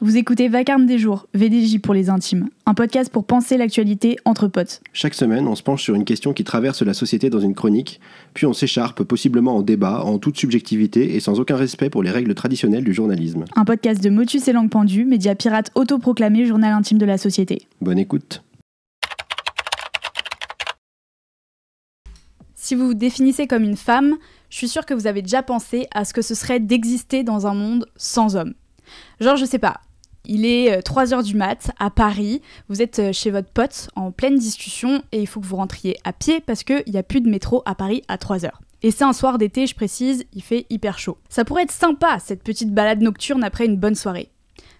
Vous écoutez Vacarme des jours, VDJ pour les intimes, un podcast pour penser l'actualité entre potes. Chaque semaine, on se penche sur une question qui traverse la société dans une chronique, puis on s'écharpe possiblement en débat, en toute subjectivité et sans aucun respect pour les règles traditionnelles du journalisme. Un podcast de Motus et Langue Pendue, média pirate autoproclamé journal intime de la société. Bonne écoute. Si vous vous définissez comme une femme, je suis sûre que vous avez déjà pensé à ce que ce serait d'exister dans un monde sans hommes. Genre, je sais pas, il est 3h du mat, à Paris, vous êtes chez votre pote en pleine discussion et il faut que vous rentriez à pied parce qu'il n'y a plus de métro à Paris à 3h. Et c'est un soir d'été, je précise, il fait hyper chaud. Ça pourrait être sympa, cette petite balade nocturne après une bonne soirée.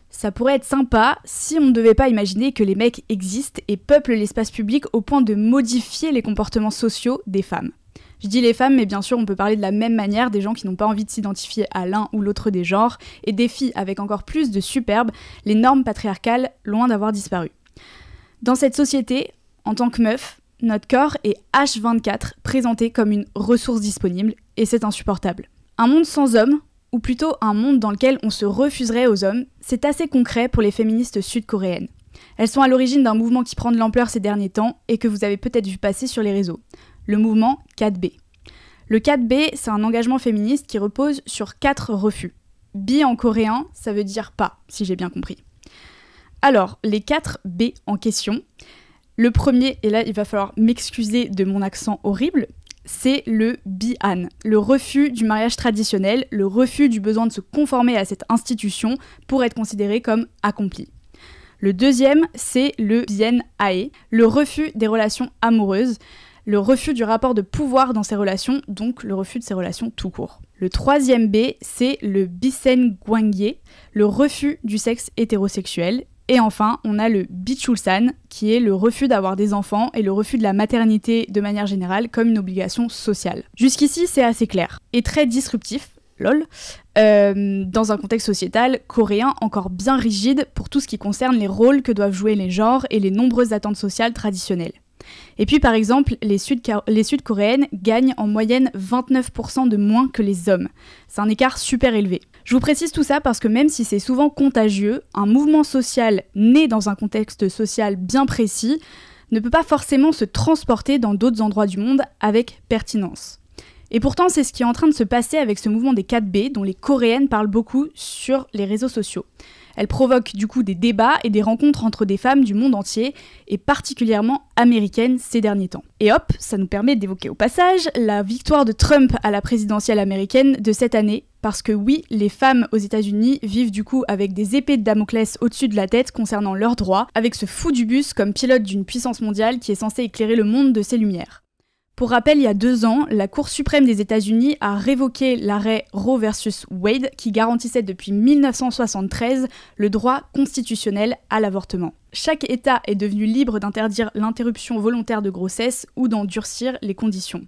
Ça pourrait être sympa si on ne devait pas imaginer que les mecs existent et peuplent l'espace public au point de modifier les comportements sociaux des femmes. Je dis les femmes, mais bien sûr, on peut parler de la même manière des gens qui n'ont pas envie de s'identifier à l'un ou l'autre des genres, et des filles avec encore plus de superbe, les normes patriarcales loin d'avoir disparu. Dans cette société, en tant que meuf, notre corps est H24 présenté comme une ressource disponible, et c'est insupportable. Un monde sans hommes, ou plutôt un monde dans lequel on se refuserait aux hommes, c'est assez concret pour les féministes sud-coréennes. Elles sont à l'origine d'un mouvement qui prend de l'ampleur ces derniers temps, et que vous avez peut-être vu passer sur les réseaux. Le mouvement 4B. Le 4B, c'est un engagement féministe qui repose sur 4 refus. Bi en coréen, ça veut dire pas, si j'ai bien compris. Alors, les 4 B en question, le premier, et là il va falloir m'excuser de mon accent horrible, c'est le Bi-an, le refus du mariage traditionnel, le refus du besoin de se conformer à cette institution pour être considéré comme accompli. Le deuxième, c'est le Bien-ae, le refus des relations amoureuses, le refus du rapport de pouvoir dans ces relations, donc le refus de ces relations tout court. Le troisième B, c'est le Bisengwangye, le refus du sexe hétérosexuel. Et enfin, on a le Bichulsan, qui est le refus d'avoir des enfants et le refus de la maternité de manière générale comme une obligation sociale. Jusqu'ici, c'est assez clair et très disruptif, lol, dans un contexte sociétal coréen encore bien rigide pour tout ce qui concerne les rôles que doivent jouer les genres et les nombreuses attentes sociales traditionnelles. Et puis par exemple, les Sud-Coréennes gagnent en moyenne 29% de moins que les hommes. C'est un écart super élevé. Je vous précise tout ça parce que même si c'est souvent contagieux, un mouvement social né dans un contexte social bien précis ne peut pas forcément se transporter dans d'autres endroits du monde avec pertinence. Et pourtant, c'est ce qui est en train de se passer avec ce mouvement des 4B dont les Coréennes parlent beaucoup sur les réseaux sociaux. Elle provoque du coup des débats et des rencontres entre des femmes du monde entier, et particulièrement américaines ces derniers temps. Et hop, ça nous permet d'évoquer au passage la victoire de Trump à la présidentielle américaine de cette année, parce que oui, les femmes aux États-Unis vivent du coup avec des épées de Damoclès au-dessus de la tête concernant leurs droits, avec ce fou du bus comme pilote d'une puissance mondiale qui est censé éclairer le monde de ses lumières. Pour rappel, il y a 2 ans, la Cour suprême des États-Unis a révoqué l'arrêt Roe vs Wade qui garantissait depuis 1973 le droit constitutionnel à l'avortement. Chaque État est devenu libre d'interdire l'interruption volontaire de grossesse ou d'en durcir les conditions.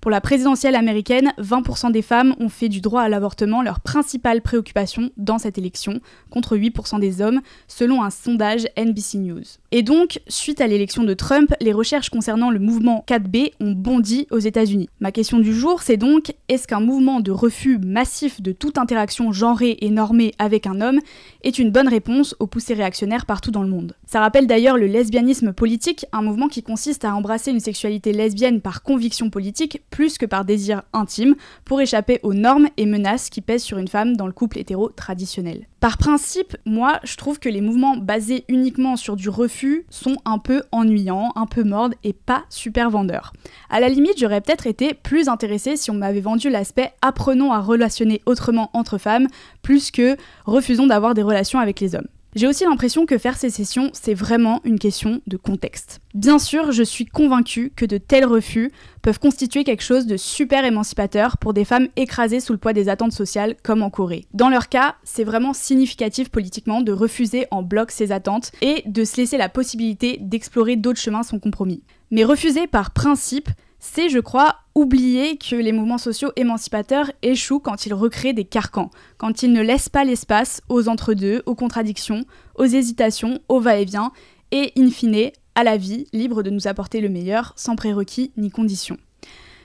Pour la présidentielle américaine, 20% des femmes ont fait du droit à l'avortement leur principale préoccupation dans cette élection, contre 8% des hommes, selon un sondage NBC News. Et donc, suite à l'élection de Trump, les recherches concernant le mouvement 4B ont bondi aux États-Unis. Ma question du jour, c'est donc, est-ce qu'un mouvement de refus massif de toute interaction genrée et normée avec un homme est une bonne réponse aux poussées réactionnaires partout dans le monde? Ça rappelle d'ailleurs le lesbianisme politique, un mouvement qui consiste à embrasser une sexualité lesbienne par conviction politique, plus que par désir intime, pour échapper aux normes et menaces qui pèsent sur une femme dans le couple hétéro traditionnel. Par principe, moi, je trouve que les mouvements basés uniquement sur du refus sont un peu ennuyants, un peu mordes et pas super vendeurs. À la limite, j'aurais peut-être été plus intéressée si on m'avait vendu l'aspect « apprenons à relationner autrement entre femmes » plus que « refusons d'avoir des relations avec les hommes ». J'ai aussi l'impression que faire ces sessions, c'est vraiment une question de contexte. Bien sûr, je suis convaincue que de tels refus peuvent constituer quelque chose de super émancipateur pour des femmes écrasées sous le poids des attentes sociales, comme en Corée. Dans leur cas, c'est vraiment significatif politiquement de refuser en bloc ces attentes et de se laisser la possibilité d'explorer d'autres chemins sans compromis. Mais refuser par principe, c'est, je crois, oublier que les mouvements sociaux émancipateurs échouent quand ils recréent des carcans, quand ils ne laissent pas l'espace aux entre-deux, aux contradictions, aux hésitations, aux va-et-vient, et in fine, à la vie, libre de nous apporter le meilleur, sans prérequis ni conditions.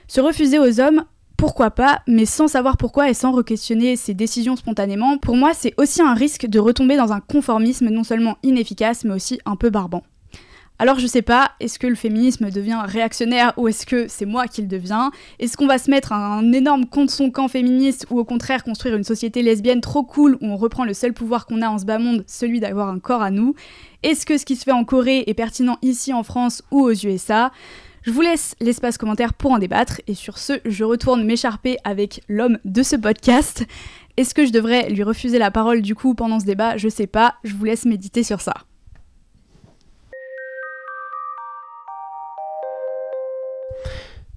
Se refuser aux hommes, pourquoi pas, mais sans savoir pourquoi et sans re-questionner ses décisions spontanément, pour moi c'est aussi un risque de retomber dans un conformisme non seulement inefficace mais aussi un peu barbant. Alors je sais pas, est-ce que le féminisme devient réactionnaire ou est-ce que c'est moi qui le deviens ? Est-ce qu'on va se mettre un énorme contre son camp féministe ou au contraire construire une société lesbienne trop cool où on reprend le seul pouvoir qu'on a en ce bas monde, celui d'avoir un corps à nous ? Est-ce que ce qui se fait en Corée est pertinent ici en France ou aux USA ? Je vous laisse l'espace commentaire pour en débattre et sur ce, je retourne m'écharper avec l'homme de ce podcast. Est-ce que je devrais lui refuser la parole du coup pendant ce débat ? Je sais pas, je vous laisse méditer sur ça.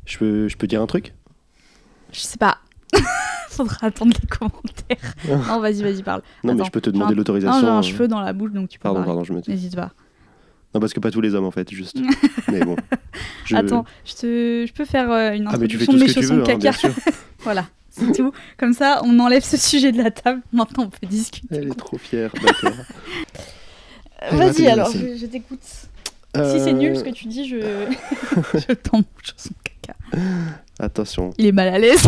Je peux dire un truc ? Je sais pas. Faudra attendre les commentaires. Non, vas-y, parle. Non, Attends, mais je peux te demander l'autorisation. Non, j'ai un cheveu dans la bouche, donc tu peux parler. Pardon, je me tais. N'hésite pas. Non, parce que pas tous les hommes, en fait, juste. Mais bon. Attends, je peux faire une mais tu fais introduction tout de mes ce que tu chaussons veux, de caca. bien sûr. Voilà, c'est tout. Comme ça, on enlève ce sujet de la table. Maintenant, on peut discuter. Elle est trop fière, d'accord. Vas-y, alors, je t'écoute. Si c'est nul ce que tu dis, je tends mon chausson de caca. Attention. Il est mal à l'aise.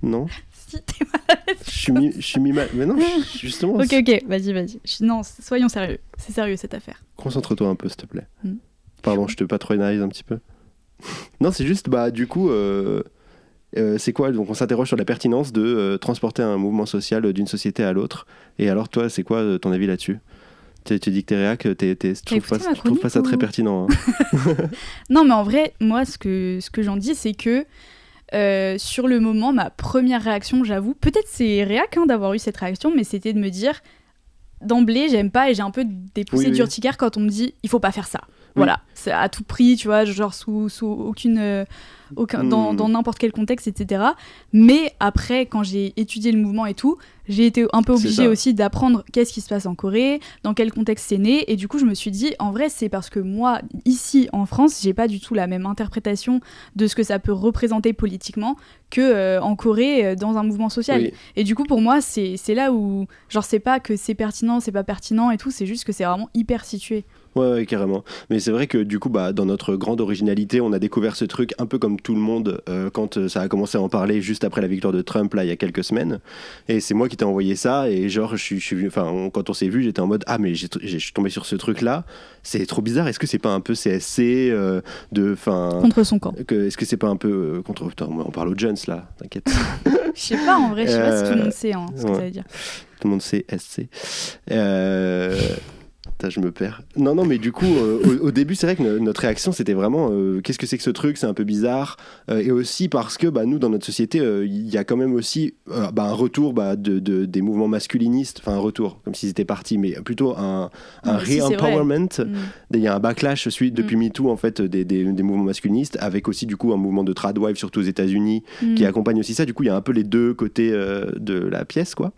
Non. Si, t'es mal à l'aise. Je suis mis mal. Mais non, justement. Ok, vas-y. Non, soyons sérieux. C'est sérieux cette affaire. Concentre-toi un peu, s'il te plaît. Pardon, je te patronise un petit peu. Non, c'est juste, du coup, c'est quoi ? Donc, on s'interroge sur la pertinence de transporter un mouvement social d'une société à l'autre. Et alors, toi, c'est quoi ton avis là-dessus ? Tu dis que t'es réac, je trouve pas ça très pertinent. Hein. Non, mais en vrai, moi, ce que j'en dis, c'est que sur le moment, ma première réaction, j'avoue, peut-être c'est réac d'avoir eu cette réaction, mais c'était de me dire, d'emblée, j'aime pas et j'ai un peu des poussées d'urticaire quand on me dit, il faut pas faire ça. Voilà, c'est à tout prix, tu vois, genre sous aucun dans n'importe quel contexte, etc. Mais après, quand j'ai étudié le mouvement et tout, j'ai été un peu obligée aussi d'apprendre qu'est-ce qui se passe en Corée, dans quel contexte c'est né, et du coup je me suis dit, en vrai c'est parce que moi, ici en France, j'ai pas du tout la même interprétation de ce que ça peut représenter politiquement que en Corée, dans un mouvement social. Oui. Et du coup pour moi, c'est là où, genre c'est pas que c'est pertinent, c'est pas pertinent et tout, c'est juste que c'est vraiment hyper situé. Ouais, carrément. Mais c'est vrai que du coup, dans notre grande originalité, on a découvert ce truc un peu comme tout le monde quand ça a commencé à en parler juste après la victoire de Trump, là, il y a quelques semaines. Et c'est moi qui t'ai envoyé ça. Et genre, quand on s'est vu, j'étais en mode, mais je suis tombé sur ce truc-là. C'est trop bizarre. Est-ce que c'est pas un peu CSC contre son camp. Est-ce que c'est pas un peu contre... Putain, on parle aux Jones, là, t'inquiète. Je sais pas, en vrai, je sais pas si tout le monde sait ce que ça veut dire. Tout le monde sait SC. Je me perds. Non, mais du coup, au début, c'est vrai que notre réaction, c'était vraiment qu'est-ce que c'est que ce truc ? C'est un peu bizarre. Et aussi parce que nous, dans notre société, il y a quand même aussi un retour des mouvements masculinistes. Enfin, un retour, comme s'ils étaient partis, mais plutôt un re-empowerment. Il y a un backlash depuis MeToo, en fait, des mouvements masculinistes, avec aussi, du coup, un mouvement de tradwife, surtout aux États-Unis, qui accompagne aussi ça. Du coup, il y a un peu les deux côtés de la pièce, quoi.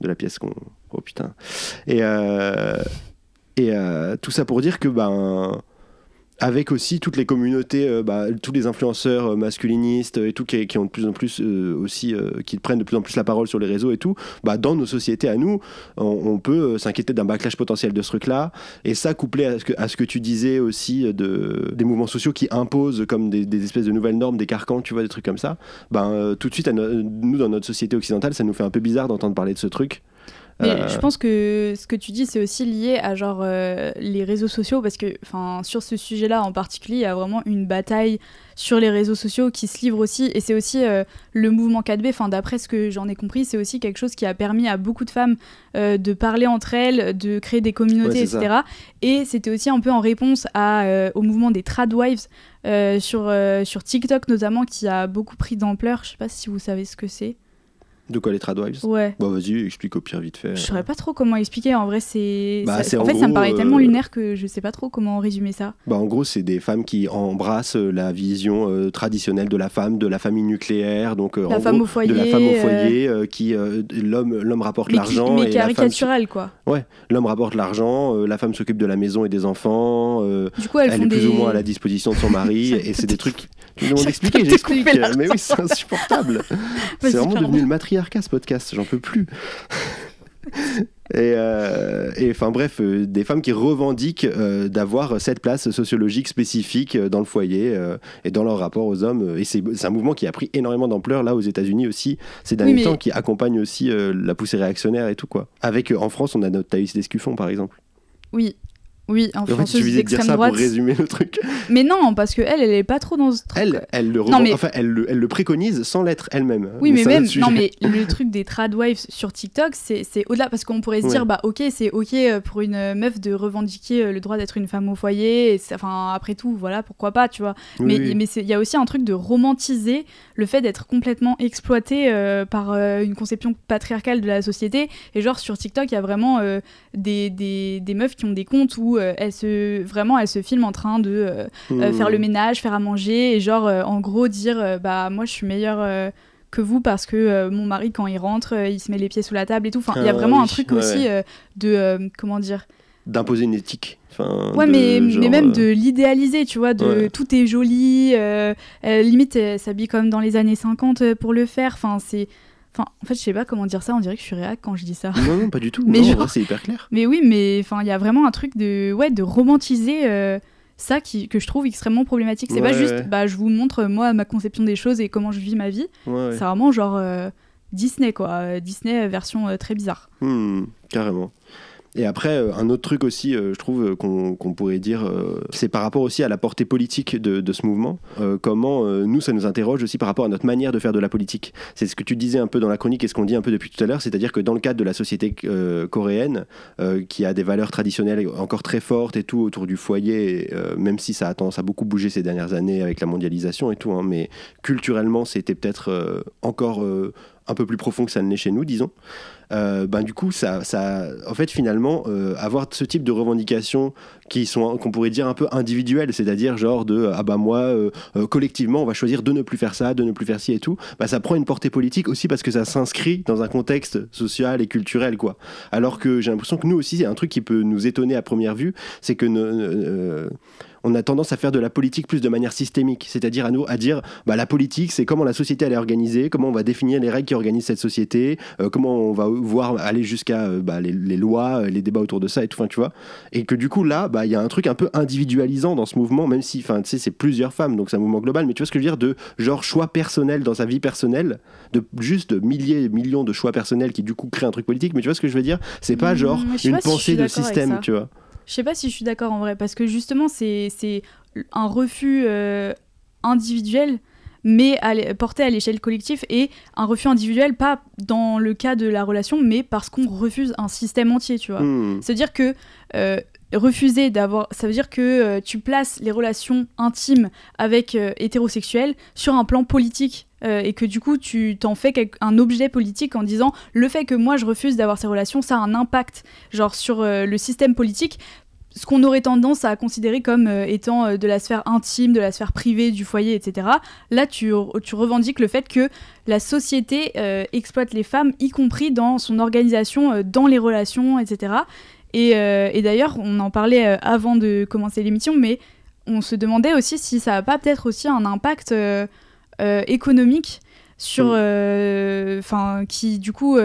De la pièce qu'on... Oh putain. Et tout ça pour dire que avec aussi toutes les communautés, tous les influenceurs masculinistes et tout qui ont de plus en plus aussi qui prennent de plus en plus la parole sur les réseaux et tout, dans nos sociétés à nous, on peut s'inquiéter d'un backlash potentiel de ce truc-là. Et ça, couplé à ce que tu disais aussi des mouvements sociaux qui imposent comme des espèces de nouvelles normes, des carcans, tu vois, des trucs comme ça. Tout de suite, nous dans notre société occidentale, ça nous fait un peu bizarre d'entendre parler de ce truc. Mais je pense que ce que tu dis, c'est aussi lié à genre les réseaux sociaux, parce que sur ce sujet-là en particulier, il y a vraiment une bataille sur les réseaux sociaux qui se livre aussi, et c'est aussi le mouvement 4B, d'après ce que j'en ai compris, c'est aussi quelque chose qui a permis à beaucoup de femmes de parler entre elles, de créer des communautés, etc. Ça. Et c'était aussi un peu en réponse au mouvement des tradwives sur TikTok notamment, qui a beaucoup pris d'ampleur. Je sais pas si vous savez ce que c'est. De quoi, les tradwives ? Ouais. Vas-y, explique au pire vite fait. Je saurais pas trop comment expliquer. En vrai, ça gros, me paraît tellement lunaire que je sais pas trop comment résumer ça. En gros, c'est des femmes qui embrassent la vision traditionnelle de la famille nucléaire, donc la femme au foyer, de la femme au foyer, qui l'homme rapporte l'argent. Mais caricatural, quoi. Ouais, l'homme rapporte l'argent, la femme s'occupe de la maison et des enfants. Du coup, elle est plus ou moins à la disposition de son mari, et c'est des trucs. Tu me demandes d'expliquer, j'explique. Mais oui, c'est insupportable. C'est vraiment devenu le matriarcat, ce podcast, j'en peux plus. Et enfin bref, des femmes qui revendiquent d'avoir cette place sociologique spécifique dans le foyer et dans leur rapport aux hommes. Et c'est un mouvement qui a pris énormément d'ampleur là aux États-Unis aussi ces derniers temps, qui accompagne aussi la poussée réactionnaire et tout quoi. Avec en France, on a notre Thaïs Descuffon par exemple. Oui, en fait, tu visais de dire ça pour résumer le truc. Mais non, parce qu'elle est pas trop dans ce truc. Elle le préconise sans l'être elle-même. Oui, mais même, non, mais le truc des tradwives sur TikTok, c'est au-delà, parce qu'on pourrait se dire, bah ok, c'est ok pour une meuf de revendiquer le droit d'être une femme au foyer, enfin, après tout, voilà, pourquoi pas, tu vois. Mais il y a aussi un truc de romantiser le fait d'être complètement exploité par une conception patriarcale de la société. Et genre, sur TikTok, il y a vraiment des meufs qui ont des comptes où elle se filme en train de faire le ménage, faire à manger et genre en gros dire bah moi je suis meilleure que vous parce que mon mari quand il rentre il se met les pieds sous la table et tout. Enfin il y a vraiment un truc aussi de comment dire, d'imposer une éthique. Mais même de l'idéaliser, tu vois, tout est joli, limite elle s'habille comme dans les années 50 pour le faire. Enfin, en fait, je sais pas comment dire ça, on dirait que je suis réac quand je dis ça. Non, pas du tout, mais non, genre... en vrai, c'est hyper clair. Mais oui, mais il y a vraiment un truc de romantiser ça que je trouve extrêmement problématique. C'est pas juste, je vous montre moi ma conception des choses et comment je vis ma vie. C'est vraiment genre Disney, quoi. Disney version très bizarre. Carrément. Et après, un autre truc aussi, je trouve, qu'on pourrait dire, c'est par rapport aussi à la portée politique de ce mouvement. Comment, nous, ça nous interroge aussi par rapport à notre manière de faire de la politique. C'est ce que tu disais un peu dans la chronique et ce qu'on dit un peu depuis tout à l'heure, c'est-à-dire que dans le cadre de la société coréenne, qui a des valeurs traditionnelles encore très fortes et tout autour du foyer, même si ça a tendance à beaucoup bouger ces dernières années avec la mondialisation et tout, hein, mais culturellement, c'était peut-être encore un peu plus profond que ça ne l'est chez nous, disons. Du coup, ça, en fait, finalement, avoir ce type de revendications qu'on pourrait dire un peu individuelles, c'est-à-dire genre de moi, collectivement, on va choisir de ne plus faire ça, de ne plus faire ci et tout, ça prend une portée politique aussi parce que ça s'inscrit dans un contexte social et culturel, quoi. Alors que j'ai l'impression que nous aussi, c'est un truc qui peut nous étonner à première vue, c'est que on a tendance à faire de la politique plus de manière systémique, c'est-à-dire à dire la politique c'est comment la société elle est organisée, comment on va définir les règles qui organisent cette société, comment on va voir aller jusqu'à les lois, les débats autour de ça et tout, tu vois, et que du coup là il y a un truc un peu individualisant dans ce mouvement, même si tu sais c'est plusieurs femmes donc c'est un mouvement global, mais tu vois ce que je veux dire, de genre choix personnel dans sa vie personnelle, de juste millions de choix personnels qui du coup créent un truc politique, mais tu vois ce que je veux dire, c'est pas genre une pensée de système, tu vois. Je sais pas si je suis d'accord en vrai, parce que justement c'est un refus individuel mais porté à l'échelle collective, et un refus individuel pas dans le cas de la relation mais parce qu'on refuse un système entier, tu vois. C'est-à-dire que refuser d'avoir, ça veut dire que tu places les relations intimes avec hétérosexuels sur un plan politique, et que du coup tu t'en fais un objet politique en disant le fait que moi je refuse d'avoir ces relations, ça a un impact genre sur le système politique, ce qu'on aurait tendance à considérer comme étant de la sphère intime, de la sphère privée, du foyer, etc. Là, tu revendiques le fait que la société exploite les femmes, y compris dans son organisation, dans les relations, etc. Et d'ailleurs, on en parlait avant de commencer l'émission, mais on se demandait aussi si ça n'a pas peut-être aussi un impact économique sur... qui, du coup...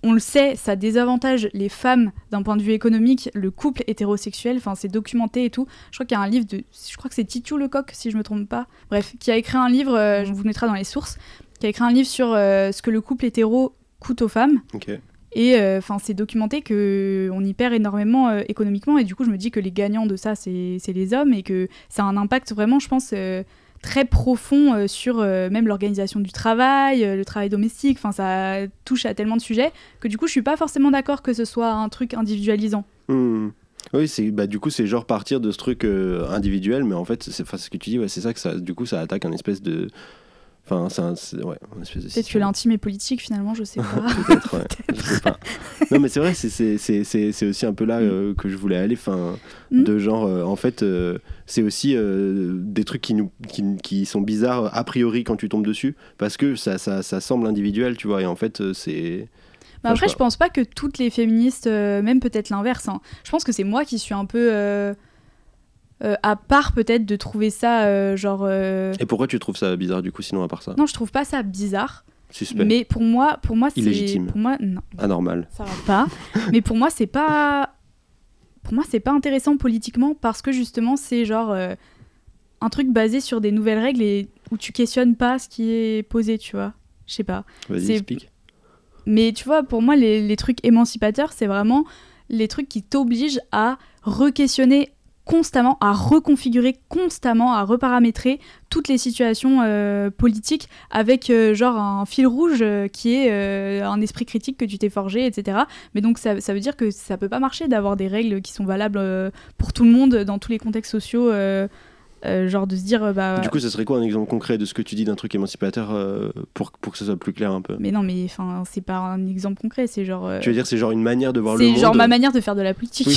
on le sait, ça désavantage les femmes d'un point de vue économique, le couple hétérosexuel, c'est documenté et tout. Je crois qu'il y a un livre je crois que c'est Titu Lecoq, si je me trompe pas. Bref, qui a écrit un livre, je vous mettrai dans les sources, qui a écrit un livre sur ce que le couple hétéro coûte aux femmes. Okay. Et c'est documenté qu'on y perd énormément économiquement, et du coup je me dis que les gagnants de ça c'est les hommes, et que ça a un impact vraiment, je pense, très profond sur même l'organisation du travail, le travail domestique, ça touche à tellement de sujets que du coup je suis pas forcément d'accord que ce soit un truc individualisant. Oui, du coup c'est genre partir de ce truc individuel, mais en fait ce que tu dis, c'est ça que ça, du coup ça attaque un espèce de... une espèce de peut-être que l'intime est politique finalement, je sais pas. Peut-être, ouais. Je sais pas. Non mais c'est vrai, c'est aussi un peu là que je voulais aller, de genre en fait c'est aussi des trucs qui sont bizarres a priori quand tu tombes dessus, parce que ça semble individuel, tu vois, et en fait c'est... Après je pense pas que toutes les féministes, même peut-être l'inverse, hein. Je pense que c'est moi qui suis un peu... à part peut-être de trouver ça genre... Et pourquoi tu trouves ça bizarre du coup, sinon, à part ça? Non, je trouve pas ça bizarre. Suspect. Mais pour moi c'est... Illégitime. Pour moi, non. Anormal. Ça va pas. Mais pour moi, c'est pas... Pour moi, c'est pas intéressant politiquement parce que justement, c'est genre un truc basé sur des nouvelles règles et où tu questionnes pas ce qui est posé, tu vois. Je sais pas. Vas-y, C'est- explique. Mais tu vois, pour moi, les trucs émancipateurs, c'est vraiment les trucs qui t'obligent à re-questionner constamment, à reconfigurer constamment, à reparamétrer toutes les situations politiques avec genre un fil rouge qui est un esprit critique que tu t'es forgé, etc. Mais donc ça veut dire que ça peut pas marcher d'avoir des règles qui sont valables pour tout le monde dans tous les contextes sociaux. Genre de se dire Du coup, ce serait quoi un exemple concret de ce que tu dis d'un truc émancipateur pour que ce soit plus clair un peu? mais non, mais enfin c'est pas un exemple concret, c'est genre Tu veux dire, c'est genre une manière de voir le c'est monde. genre ma manière de faire de la politique. Oui,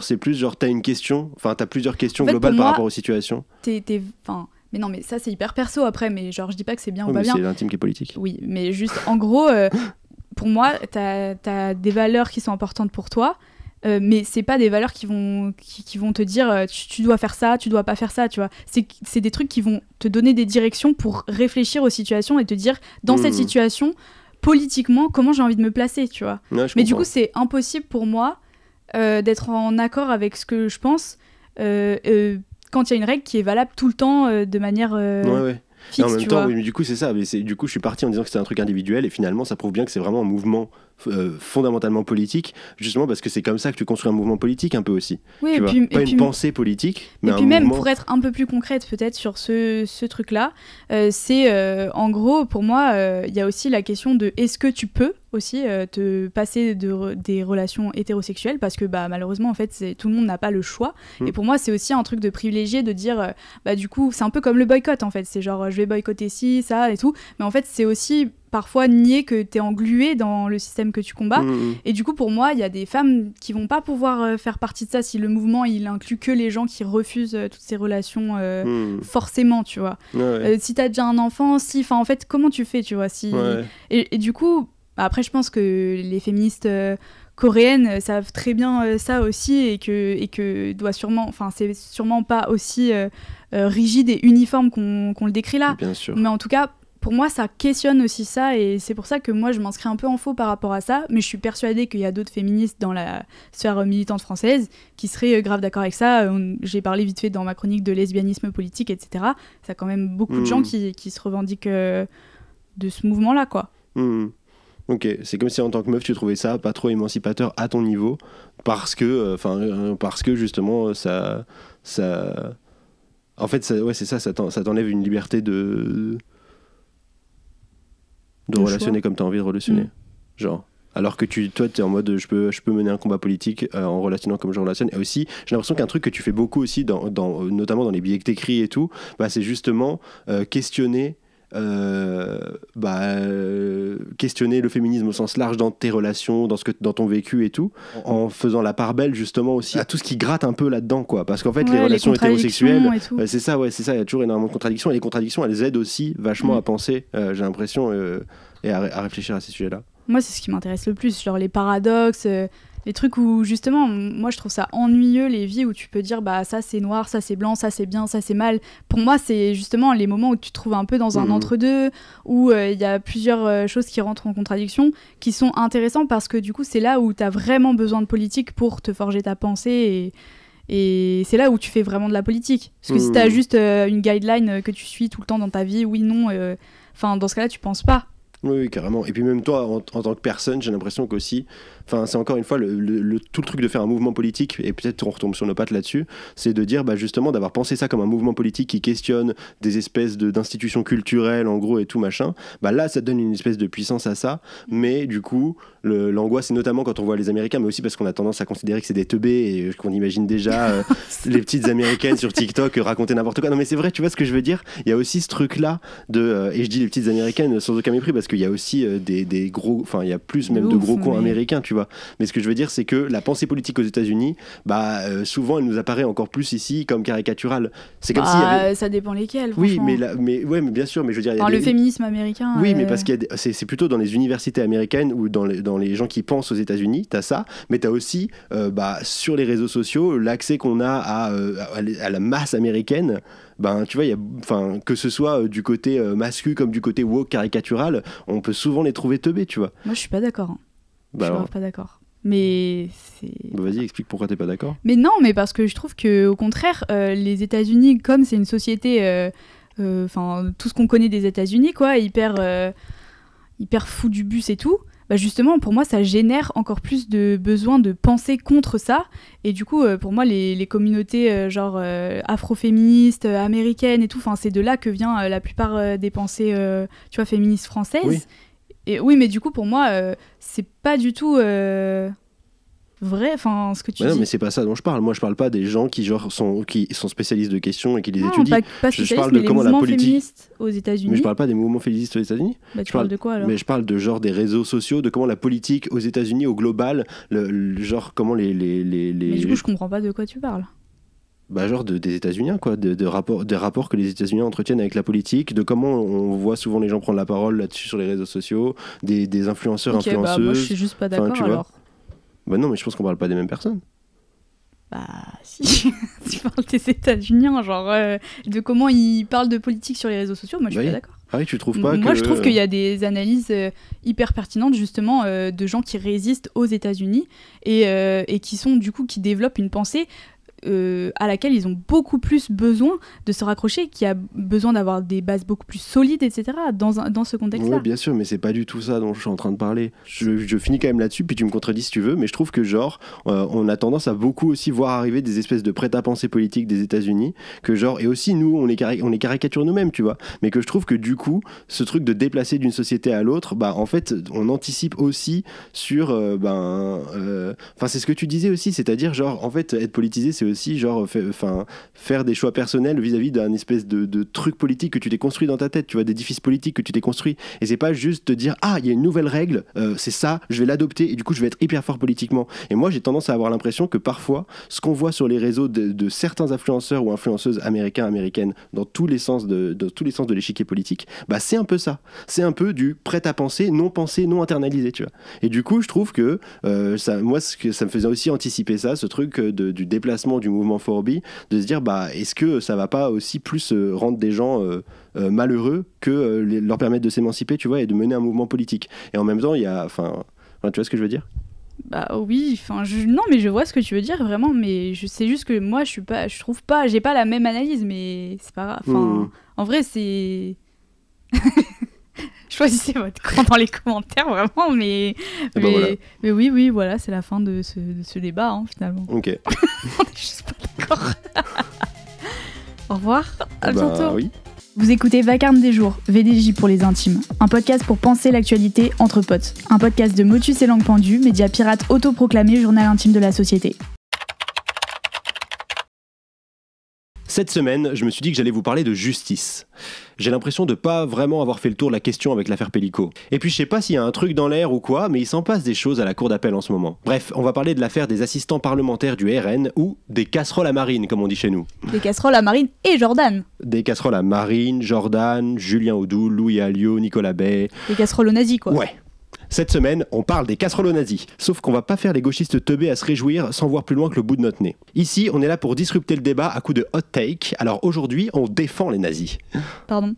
c'est plus genre t'as une question, enfin t'as plusieurs questions En fait, globales pour par moi, rapport aux situations. Enfin, mais non, mais ça c'est hyper perso après, mais genre je dis pas que c'est bien Oui, ou pas mais bien. c'est l'intime qui est politique. Oui, mais juste en gros, pour moi, t'as des valeurs qui sont importantes pour toi, mais c'est pas des valeurs qui vont te dire tu dois faire ça, tu dois pas faire ça, tu vois. C'est des trucs qui vont te donner des directions pour réfléchir aux situations et te dire dans cette situation, politiquement, comment j'ai envie de me placer, tu vois. Ouais, je Mais du comprends. coup, c'est impossible pour moi d'être en accord avec ce que je pense quand il y a une règle qui est valable tout le temps de manière Ouais. fixe, Et en même tu temps, vois. oui, mais du coup, c'est ça. Du coup, je suis parti en disant que c'était un truc individuel et finalement, ça prouve bien que c'est vraiment un mouvement fondamentalement politique, justement parce que c'est comme ça que tu construis un mouvement politique un peu aussi. Oui, Tu et vois. puis, Pas et puis, une pensée politique, mais et un puis même mouvement. pour être un peu plus concrète peut-être sur ce truc-là, c'est en gros pour moi il y a aussi la question de est-ce que tu peux aussi te passer des relations hétérosexuelles parce que bah, malheureusement en fait tout le monde n'a pas le choix et pour moi c'est aussi un truc de privilégié de dire bah du coup c'est un peu comme le boycott en fait, c'est genre je vais boycotter ci, ça et tout, mais en fait c'est aussi parfois nier que t'es englué dans le système que tu combats. Et du coup, pour moi, il y a des femmes qui vont pas pouvoir faire partie de ça si le mouvement il inclut que les gens qui refusent toutes ces relations forcément, tu vois. Ouais. Si t'as déjà un enfant, en fait, comment tu fais, tu vois, si... Ouais. Et du coup, après, je pense que les féministes coréennes savent très bien ça aussi et que doit sûrement, enfin, c'est sûrement pas aussi rigide et uniforme qu'on le décrit là. Bien sûr. Mais en tout cas, pour moi, ça questionne aussi ça et c'est pour ça que moi, je m'inscris un peu en faux par rapport à ça, mais je suis persuadée qu'il y a d'autres féministes dans la sphère militante française qui seraient grave d'accord avec ça. J'ai parlé vite fait dans ma chronique de lesbianisme politique, etc. Ça a quand même beaucoup de gens qui se revendiquent de ce mouvement-là, quoi. Ok, c'est comme si en tant que meuf tu trouvais ça pas trop émancipateur à ton niveau parce que justement ça en fait ouais c'est ça t'enlève une liberté de relationner choix. comme tu as envie de relationner. Genre alors que toi t'es en mode je peux mener un combat politique en relationnant comme je relationne. Et aussi j'ai l'impression qu'un truc que tu fais beaucoup aussi notamment dans les billets que t'écris et tout, bah, c'est justement questionner questionner le féminisme au sens large dans tes relations, dans ton vécu et tout, en faisant la part belle justement aussi à tout ce qui gratte un peu là-dedans, quoi. Parce qu'en fait, les relations hétérosexuelles, c'est ça, il y a toujours énormément de contradictions, et les contradictions, elles aident aussi vachement à penser, j'ai l'impression, et à réfléchir à ces sujets-là. Moi, c'est ce qui m'intéresse le plus, genre les paradoxes, les trucs où justement, moi je trouve ça ennuyeux, les vies où tu peux dire bah ça c'est noir, ça c'est blanc, ça c'est bien, ça c'est mal. Pour moi, c'est justement les moments où tu te trouves un peu dans un entre-deux, où il y a plusieurs choses qui rentrent en contradiction, qui sont intéressants parce que du coup, c'est là où tu as vraiment besoin de politique pour te forger ta pensée et c'est là où tu fais vraiment de la politique. Parce que si tu as juste une guideline que tu suis tout le temps dans ta vie, oui, non, dans ce cas-là, tu penses pas. Oui, carrément. Et puis même toi, en tant que personne, j'ai l'impression qu'aussi, c'est encore une fois tout le truc de faire un mouvement politique, et peut-être on retombe sur nos pattes là-dessus, c'est de dire justement d'avoir pensé ça comme un mouvement politique qui questionne des espèces d'institutions culturelles, en gros, et tout machin. Là, ça donne une espèce de puissance à ça, mais du coup, l'angoisse, c'est notamment quand on voit les Américains, mais aussi parce qu'on a tendance à considérer que c'est des teubés et qu'on imagine déjà les petites Américaines sur TikTok raconter n'importe quoi. Non, mais c'est vrai, tu vois ce que je veux dire ? Il y a aussi ce truc-là et je dis les petites Américaines sans aucun mépris parce qu'il y a aussi des gros, il y a plus même de gros cons américains, tu vois. vois. Mais ce que je veux dire, c'est que la pensée politique aux États-Unis, souvent, elle nous apparaît encore plus ici comme caricaturale. C'est comme s'il y avait... Ça dépend lesquels. Oui, mais bien sûr, mais je veux dire, le féminisme américain. Oui, mais parce que c'est plutôt dans les universités américaines ou dans les gens qui pensent aux États-Unis, t'as ça, mais t'as aussi sur les réseaux sociaux l'accès qu'on a à la masse américaine. Tu vois, que ce soit du côté masculin comme du côté woke caricatural, on peut souvent les trouver teubés, tu vois. Moi, je suis pas d'accord. Je suis pas d'accord. Mais c'est... Vas-y, explique pourquoi t'es pas d'accord. Mais non, mais parce que je trouve que au contraire, les États-Unis, comme c'est une société, tout ce qu'on connaît des États-Unis, quoi, hyper fou du bus et tout. Justement, pour moi, ça génère encore plus de besoin de penser contre ça. Et du coup, pour moi, les communautés afroféministes, américaines et tout, c'est de là que vient la plupart des pensées féministes françaises. Oui. Et oui, mais du coup, pour moi, c'est pas du tout vrai, ce que tu dis. Non, mais c'est pas ça dont je parle. Moi, je parle pas des gens qui sont spécialistes de questions et qui les étudient. Pas je parle de mais comment les mouvements la politique. Féministes aux États-Unis. Mais je parle pas des mouvements féministes aux États-Unis. Tu parles de quoi alors? Mais je parle de genre des réseaux sociaux, de comment la politique aux États-Unis au global, genre comment les. Mais du coup, je comprends pas de quoi tu parles. Genre des États-Unis, quoi, des rapports que les États-Unis entretiennent avec la politique, de comment on voit souvent les gens prendre la parole là-dessus sur les réseaux sociaux, des influenceurs, influenceuses. Moi, je suis juste pas d'accord alors. Non, mais je pense qu'on parle pas des mêmes personnes. Si. Tu parles des États-Unis, de comment ils parlent de politique sur les réseaux sociaux, moi je suis pas d'accord. Ah oui, tu trouves pas Moi je trouve qu'il y a des analyses hyper pertinentes justement de gens qui résistent aux États-Unis et qui sont du coup qui développent une pensée à laquelle ils ont beaucoup plus besoin de se raccrocher, qui a besoin d'avoir des bases beaucoup plus solides, etc. dans ce contexte-là. Oui, bien sûr, mais c'est pas du tout ça dont je suis en train de parler. Je finis quand même là-dessus, puis tu me contredis si tu veux, mais je trouve que on a tendance à beaucoup aussi voir arriver des espèces de prêt-à-penser politiques des États-Unis, et aussi nous, on les caricature nous-mêmes, tu vois, mais que je trouve que du coup, ce truc de déplacer d'une société à l'autre, en fait, on anticipe aussi sur, c'est ce que tu disais aussi, c'est-à-dire, en fait, être politisé, c'est aussi faire des choix personnels vis-à-vis d'un espèce de truc politique que tu t'es construit dans ta tête, tu vois, d'édifice politique que tu t'es construit, et c'est pas juste te dire il y a une nouvelle règle, c'est ça, je vais l'adopter et du coup je vais être hyper fort politiquement. Et moi j'ai tendance à avoir l'impression que parfois ce qu'on voit sur les réseaux de certains influenceurs ou influenceuses américaines dans tous les sens de l'échiquier politique, c'est un peu ça, c'est un peu du prêt-à-penser, non internalisé, tu vois. Et du coup je trouve que ça me faisait aussi anticiper ça, ce truc du déplacement du mouvement 4B, de se dire est-ce que ça va pas aussi plus rendre des gens malheureux que leur permettre de s'émanciper, tu vois, et de mener un mouvement politique. Et en même temps il y a tu vois ce que je veux dire? Oui, non mais je vois ce que tu veux dire vraiment, mais c'est juste que moi je trouve pas, j'ai pas la même analyse, mais c'est pas grave. En vrai c'est choisissez votre camp dans les commentaires vraiment, mais oui, voilà, c'est la fin de ce débat finalement. Ok. On est juste pas d'accord. Au revoir, à bientôt. Oui. Vous écoutez Vacarme des jours, VDJ pour les intimes, un podcast pour penser l'actualité entre potes, un podcast de Motus et Langue Pendue, média pirate autoproclamé journal intime de la société. Cette semaine, je me suis dit que j'allais vous parler de justice. J'ai l'impression de pas vraiment avoir fait le tour de la question avec l'affaire Pellico. Et puis je sais pas s'il y a un truc dans l'air ou quoi, mais il s'en passe des choses à la cour d'appel en ce moment. Bref, on va parler de l'affaire des assistants parlementaires du RN ou des casseroles à Marine, comme on dit chez nous. Des casseroles à Marine et Jordan. Des casseroles à Marine, Jordan, Julien Audoul, Louis Alliot, Nicolas Bay. Des casseroles aux nazis, quoi. Ouais. Cette semaine, on parle des casseroles aux nazis. Sauf qu'on va pas faire les gauchistes teubés à se réjouir sans voir plus loin que le bout de notre nez. Ici, on est là pour disrupter le débat à coups de hot take. Alors aujourd'hui, on défend les nazis. Pardon.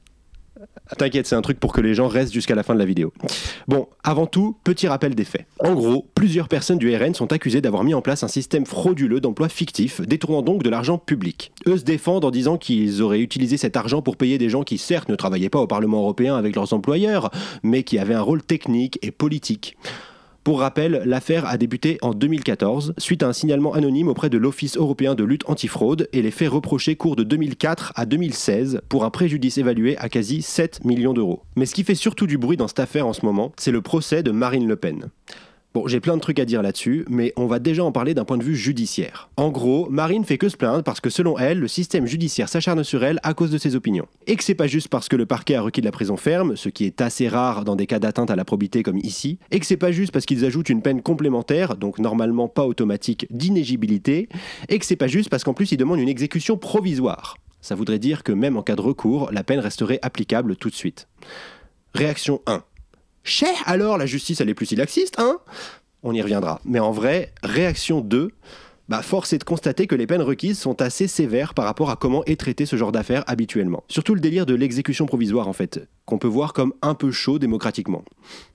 T'inquiète, c'est un truc pour que les gens restent jusqu'à la fin de la vidéo. Bon, avant tout, petit rappel des faits. En gros, plusieurs personnes du RN sont accusées d'avoir mis en place un système frauduleux d'emploi fictif, détournant donc de l'argent public. Eux se défendent en disant qu'ils auraient utilisé cet argent pour payer des gens qui certes ne travaillaient pas au Parlement européen avec leurs employeurs, mais qui avaient un rôle technique et politique. Pour rappel, l'affaire a débuté en 2014, suite à un signalement anonyme auprès de l'Office européen de lutte antifraude, et les faits reprochés courent de 2004 à 2016 pour un préjudice évalué à quasi 7 millions d'euros. Mais ce qui fait surtout du bruit dans cette affaire en ce moment, c'est le procès de Marine Le Pen. Bon, j'ai plein de trucs à dire là-dessus, mais on va déjà en parler d'un point de vue judiciaire. En gros, Marie ne fait que se plaindre parce que selon elle, le système judiciaire s'acharne sur elle à cause de ses opinions. Et que c'est pas juste parce que le parquet a requis de la prison ferme, ce qui est assez rare dans des cas d'atteinte à la probité comme ici, et que c'est pas juste parce qu'ils ajoutent une peine complémentaire, donc normalement pas automatique, d'inéligibilité, et que c'est pas juste parce qu'en plus ils demandent une exécution provisoire. Ça voudrait dire que même en cas de recours, la peine resterait applicable tout de suite. Réaction 1. Chais, alors la justice elle est plus si laxiste, hein? On y reviendra. Mais en vrai, réaction 2, force est de constater que les peines requises sont assez sévères par rapport à comment est traité ce genre d'affaires habituellement. Surtout le délire de l'exécution provisoire en fait, qu'on peut voir comme un peu chaud démocratiquement.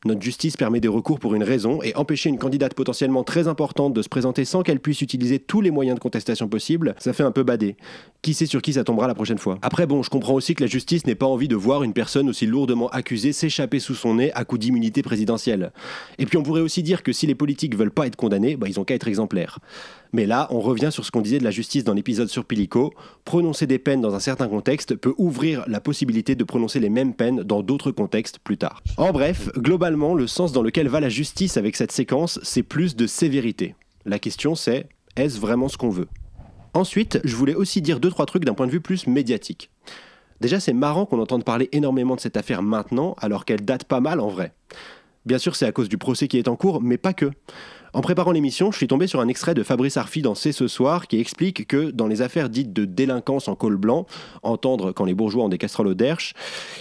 Notre justice permet des recours pour une raison, et empêcher une candidate potentiellement très importante de se présenter sans qu'elle puisse utiliser tous les moyens de contestation possibles, ça fait un peu bader. Qui sait sur qui ça tombera la prochaine fois? Après bon, je comprends aussi que la justice n'ait pas envie de voir une personne aussi lourdement accusée s'échapper sous son nez à coup d'immunité présidentielle. Et puis on pourrait aussi dire que si les politiques veulent pas être condamnés, ils ont qu'à être exemplaires. Mais là, on revient sur ce qu'on disait de la justice dans l'épisode sur Pilico. Prononcer des peines dans un certain contexte peut ouvrir la possibilité de prononcer les mêmes peines dans d'autres contextes plus tard. En bref, globalement, le sens dans lequel va la justice avec cette séquence, c'est plus de sévérité. La question c'est, est-ce vraiment ce qu'on veut? Ensuite, je voulais aussi dire 2-3 trucs d'un point de vue plus médiatique. Déjà, c'est marrant qu'on entende parler énormément de cette affaire maintenant, alors qu'elle date pas mal en vrai. Bien sûr, c'est à cause du procès qui est en cours, mais pas que. En préparant l'émission, je suis tombé sur un extrait de Fabrice Arfi dans C'est ce soir qui explique que dans les affaires dites de délinquance en col blanc, entendre quand les bourgeois ont des casseroles au derche,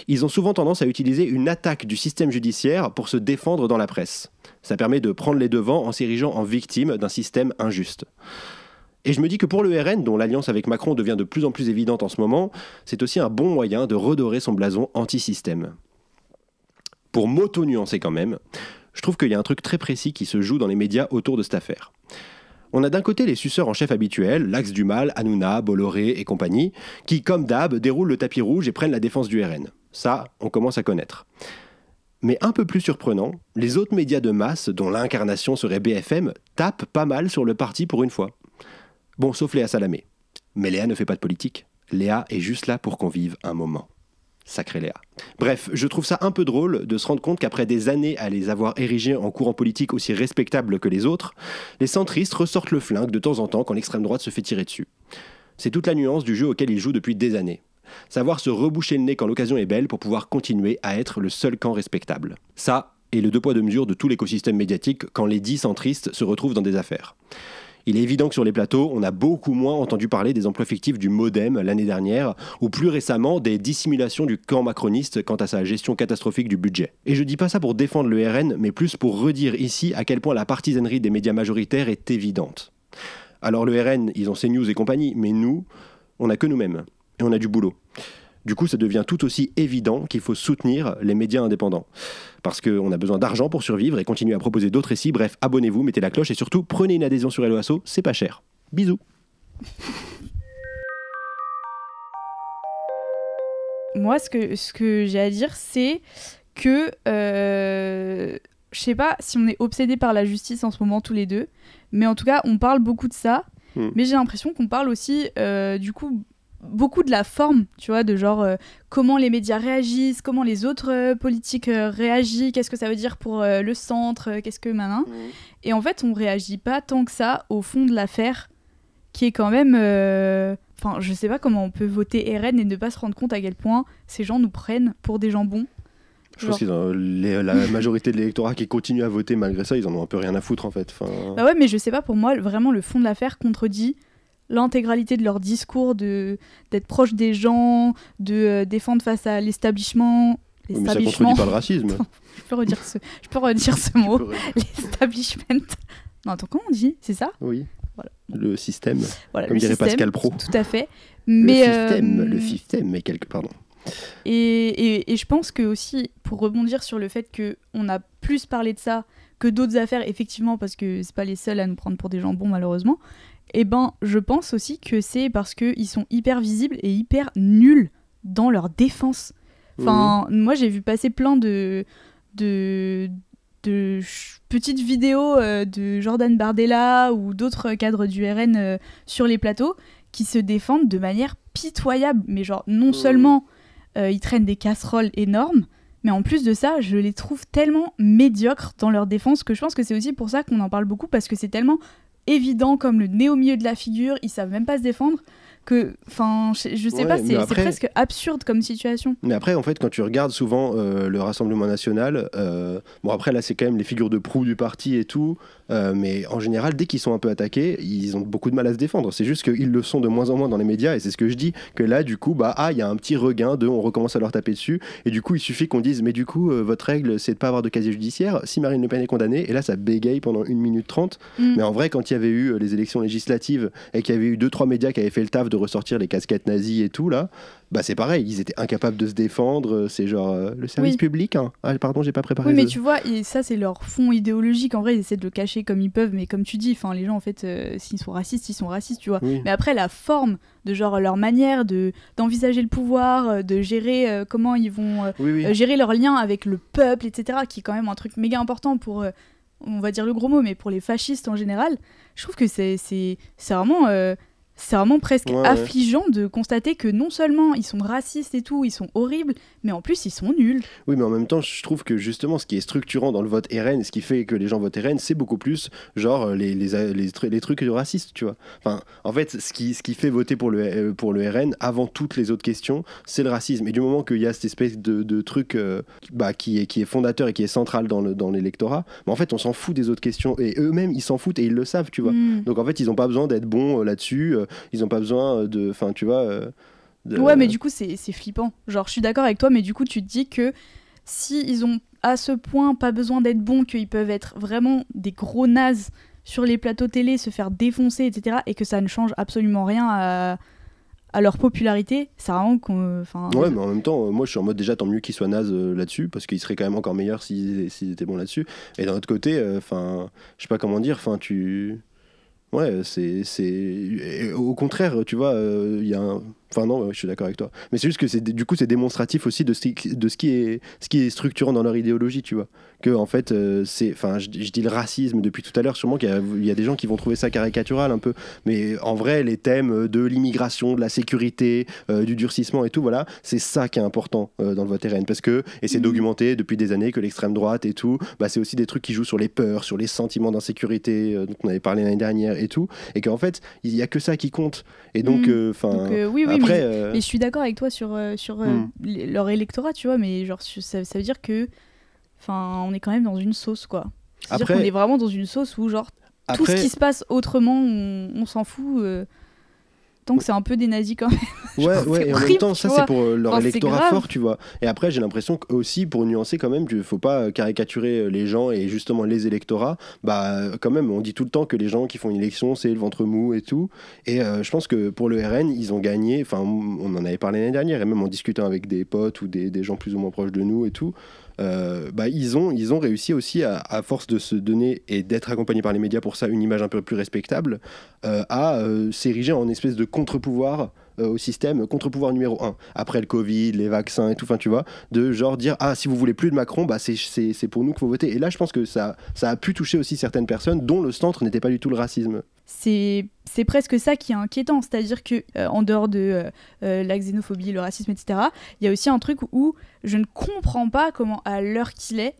ils ont souvent tendance à utiliser une attaque du système judiciaire pour se défendre dans la presse. Ça permet de prendre les devants en s'érigeant en victime d'un système injuste. Et je me dis que pour le RN, dont l'alliance avec Macron devient de plus en plus évidente en ce moment, c'est aussi un bon moyen de redorer son blason anti-système. Pour m'auto-nuancer quand même, je trouve qu'il y a un truc très précis qui se joue dans les médias autour de cette affaire. On a d'un côté les suceurs en chef habituels, l'Axe du Mal, Hanouna, Bolloré et compagnie, qui, comme d'hab, déroulent le tapis rouge et prennent la défense du RN. Ça, on commence à connaître. Mais un peu plus surprenant, les autres médias de masse, dont l'incarnation serait BFM, tapent pas mal sur le parti pour une fois. Bon, sauf Léa Salamé. Mais Léa ne fait pas de politique. Léa est juste là pour qu'on vive un moment. Sacré Léa. Bref, je trouve ça un peu drôle de se rendre compte qu'après des années à les avoir érigés en courant politique aussi respectables que les autres, les centristes ressortent le flingue de temps en temps quand l'extrême droite se fait tirer dessus. C'est toute la nuance du jeu auquel ils jouent depuis des années. Savoir se reboucher le nez quand l'occasion est belle pour pouvoir continuer à être le seul camp respectable. Ça, est le deux poids deux mesures de tout l'écosystème médiatique quand les 10 centristes se retrouvent dans des affaires. Il est évident que sur les plateaux, on a beaucoup moins entendu parler des emplois fictifs du MoDem l'année dernière, ou plus récemment des dissimulations du camp macroniste quant à sa gestion catastrophique du budget. Et je dis pas ça pour défendre le RN, mais plus pour redire ici à quel point la partisanerie des médias majoritaires est évidente. Alors le RN, ils ont CNews et compagnie, mais nous, on n'a que nous-mêmes, et on a du boulot. Du coup, ça devient tout aussi évident qu'il faut soutenir les médias indépendants. Parce qu'on a besoin d'argent pour survivre et continuer à proposer d'autres récits. Bref, abonnez-vous, mettez la cloche et surtout, prenez une adhésion sur Helloasso, c'est pas cher. Bisous. Moi, ce que j'ai à dire, c'est que je sais pas si on est obsédés par la justice en ce moment tous les deux, mais en tout cas, on parle beaucoup de ça. Mais j'ai l'impression qu'on parle aussi, du coup, beaucoup de la forme, tu vois, de genre comment les médias réagissent, comment les autres politiques réagissent, qu'est-ce que ça veut dire pour le centre, qu'est-ce que maintenant. Et en fait, on réagit pas tant que ça au fond de l'affaire, qui est quand même... Enfin, je sais pas comment on peut voter RN et ne pas se rendre compte à quel point ces gens nous prennent pour des jambons. Je pense qu'ils ont la majorité de l'électorat qui continue à voter malgré ça, ils en ont un peu rien à foutre en fait. Enfin... Bah ouais, mais je sais pas, pour moi, vraiment le fond de l'affaire contredit l'intégralité de leur discours, d'être proche des gens, de défendre face à l'establishment. Oui, mais ça contredit pas le racisme. Attends, je peux redire ce mot. L'establishment. Non, attends, comment on dit? C'est ça? Oui. Voilà. Le système. Voilà, comme le dirait système, Pascal Praud. Tout à fait. Mais, le système, mais pardon. Et je pense que aussi, pour rebondir sur le fait qu'on a plus parlé de ça que d'autres affaires, effectivement, parce que c'est pas les seuls à nous prendre pour des jambons, malheureusement, et je pense aussi que c'est parce qu'ils sont hyper visibles et hyper nuls dans leur défense. Enfin, moi, j'ai vu passer plein de petites vidéos de Jordan Bardella ou d'autres cadres du RN sur les plateaux qui se défendent de manière pitoyable. Mais genre, non seulement ils traînent des casseroles énormes, mais en plus de ça, je les trouve tellement médiocres dans leur défense que je pense que c'est aussi pour ça qu'on en parle beaucoup, parce que c'est tellement évident comme le nez au milieu de la figure, ils savent même pas se défendre, que, enfin, je sais pas, c'est presque absurde comme situation. Mais après, en fait, quand tu regardes souvent le Rassemblement National, bon après là c'est quand même les figures de proue du parti et tout, mais en général, dès qu'ils sont un peu attaqués, ils ont beaucoup de mal à se défendre. C'est juste qu'ils le sont de moins en moins dans les médias, et c'est ce que je dis, que là du coup, il y a un petit regain de on recommence à leur taper dessus, et du coup il suffit qu'on dise, mais du coup votre règle c'est de pas avoir de casier judiciaire, si Marine Le Pen est condamnée, et là ça bégaye pendant 1 minute 30, mais en vrai quand il y avait eu les élections législatives, et qu'il y avait eu 2-3 médias qui avaient fait le taf de ressortir les casquettes nazies et tout là, c'est pareil, ils étaient incapables de se défendre, c'est genre le service public, hein. Ah pardon, j'ai pas préparé. Oui, mais tu vois, ça c'est leur fond idéologique, en vrai ils essaient de le cacher comme ils peuvent, mais comme tu dis, les gens en fait, s'ils sont racistes, ils sont racistes, tu vois. Oui. Mais après la forme de genre leur manière d'envisager le pouvoir, de gérer comment ils vont gérer leur lien avec le peuple, etc., qui est quand même un truc méga important pour, on va dire le gros mot, mais pour les fascistes en général, je trouve que c'est vraiment... c'est vraiment presque affligeant de constater que non seulement ils sont racistes et tout, ils sont horribles, mais en plus ils sont nuls. Oui, mais en même temps, je trouve que justement ce qui est structurant dans le vote RN, ce qui fait que les gens votent RN, c'est beaucoup plus genre les trucs racistes, tu vois. Enfin, en fait, ce qui fait voter pour le RN avant toutes les autres questions, c'est le racisme. Et du moment qu'il y a cette espèce de truc qui est fondateur et qui est central dans l'électorat, en fait, on s'en fout des autres questions. Et eux-mêmes, ils s'en foutent et ils le savent, tu vois. Donc en fait, ils n'ont pas besoin d'être bons là-dessus. Ils n'ont pas besoin de... Enfin, tu vois... Ouais, mais du coup, c'est flippant. Genre, je suis d'accord avec toi, mais du coup, tu te dis que si ils ont à ce point pas besoin d'être bons, qu'ils peuvent être vraiment des gros nazes sur les plateaux télé, se faire défoncer, etc., et que ça ne change absolument rien à leur popularité, ça rend qu'on... Ouais, mais en même temps, moi, je suis en mode déjà, tant mieux qu'ils soient nazes là-dessus, parce qu'ils seraient quand même encore meilleurs s'ils étaient bons là-dessus. Et d'un autre côté, je sais pas comment dire, ouais, c'est... Au contraire, tu vois, il y a un... Enfin non, je suis d'accord avec toi. Mais c'est juste que du coup, c'est démonstratif aussi de ce qui est structurant dans leur idéologie, tu vois. Que en fait, je dis le racisme depuis tout à l'heure, sûrement qu'il y a des gens qui vont trouver ça caricatural un peu. Mais en vrai, les thèmes de l'immigration, de la sécurité, du durcissement et tout, voilà, c'est ça qui est important dans le vote RN. Parce que, et c'est documenté depuis des années que l'extrême droite et tout, c'est aussi des trucs qui jouent sur les peurs, sur les sentiments d'insécurité dont on avait parlé l'année dernière et tout. Et qu'en fait, il n'y a que ça qui compte. Et donc, oui, après, mais je suis d'accord avec toi sur leur électorat, tu vois, mais genre ça veut dire que on est quand même dans une sauce, quoi. C'est-à-dire qu'on est vraiment dans une sauce où genre tout ce qui se passe autrement, on s'en fout. Tant que c'est un peu des nazis quand même. Ouais, et en même temps, ça c'est pour leur électorat fort, tu vois. Et après, j'ai l'impression qu'aussi, pour nuancer quand même, il ne faut pas caricaturer les gens et justement les électorats. Quand même, on dit tout le temps que les gens qui font une élection, c'est le ventre mou et tout. Et je pense que pour le RN, ils ont gagné, on en avait parlé l'année dernière, et même en discutant avec des potes ou des gens plus ou moins proches de nous et tout. Ils ont réussi aussi à force de se donner et d'être accompagnés par les médias pour ça une image un peu plus respectable, à s'ériger en espèce de contre-pouvoir au système, contre-pouvoir numéro 1 après le Covid, les vaccins et tout, tu vois, de genre dire si vous voulez plus de Macron, c'est pour nous qu'il faut voter. Et là je pense que ça a pu toucher aussi certaines personnes dont le centre n'était pas du tout le racisme. C'est presque ça qui est inquiétant, c'est-à-dire que en dehors de la xénophobie, le racisme, etc., il y a aussi un truc où je ne comprends pas comment, à l'heure qu'il est,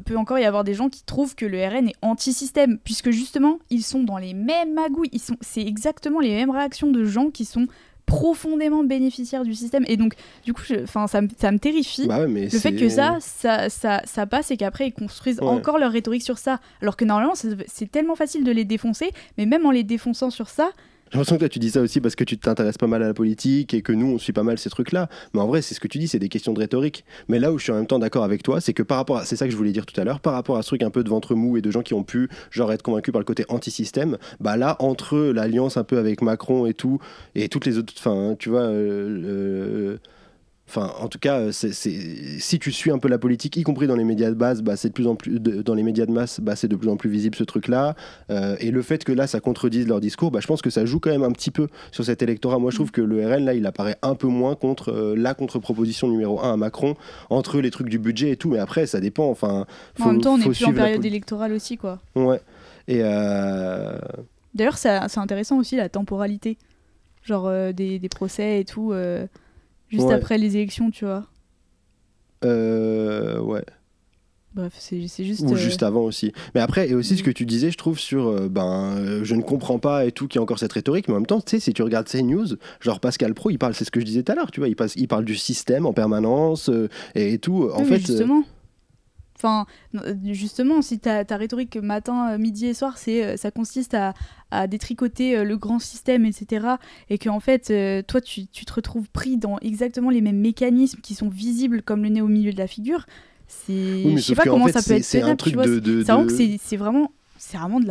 peut encore y avoir des gens qui trouvent que le RN est anti-système, puisque justement, ils sont dans les mêmes magouilles, c'est exactement les mêmes réactions de gens qui sont profondément bénéficiaires du système, et donc du coup ça me terrifie le fait que ça passe et qu'après ils construisent encore leur rhétorique sur ça, alors que normalement c'est tellement facile de les défoncer, mais même en les défonçant sur ça, j'ai l'impression que toi tu dis ça aussi parce que tu t'intéresses pas mal à la politique et que nous on suit pas mal ces trucs-là. Mais en vrai, c'est ce que tu dis, c'est des questions de rhétorique. Mais là où je suis en même temps d'accord avec toi, c'est que c'est ça que je voulais dire tout à l'heure, par rapport à ce truc un peu de ventre mou et de gens qui ont pu genre être convaincus par le côté anti-système, là entre l'alliance un peu avec Macron et tout, et toutes les autres, tu vois. En tout cas, si tu suis un peu la politique, y compris dans les médias de base, c'est de plus en plus dans les médias de masse, c'est de plus en plus visible ce truc-là. Et le fait que là, ça contredise leur discours, je pense que ça joue quand même un petit peu sur cet électorat. Moi, je trouve que le RN, là, il apparaît un peu moins contre la contre-proposition numéro 1 à Macron, entre les trucs du budget et tout. Mais après, ça dépend. En même temps, on est plus en période électorale aussi, quoi. Ouais. Et d'ailleurs, c'est intéressant aussi la temporalité, genre des procès et tout. Juste après les élections, tu vois. Ouais. Bref, c'est juste... Ou juste avant aussi. Mais après, et aussi ce que tu disais, je trouve, sur je ne comprends pas et tout, qui a encore cette rhétorique, mais en même temps, tu sais, si tu regardes ces news, genre Pascal Praud, il parle, c'est ce que je disais tout à l'heure, tu vois, il parle du système en permanence et tout. En fait, justement. Enfin, justement, si ta rhétorique matin, midi et soir, ça consiste à détricoter le grand système, etc. Et qu'en fait, toi, tu te retrouves pris dans exactement les mêmes mécanismes qui sont visibles comme le nez au milieu de la figure. Oui, je sais pas comment ça peut être c'est un truc c'est vraiment de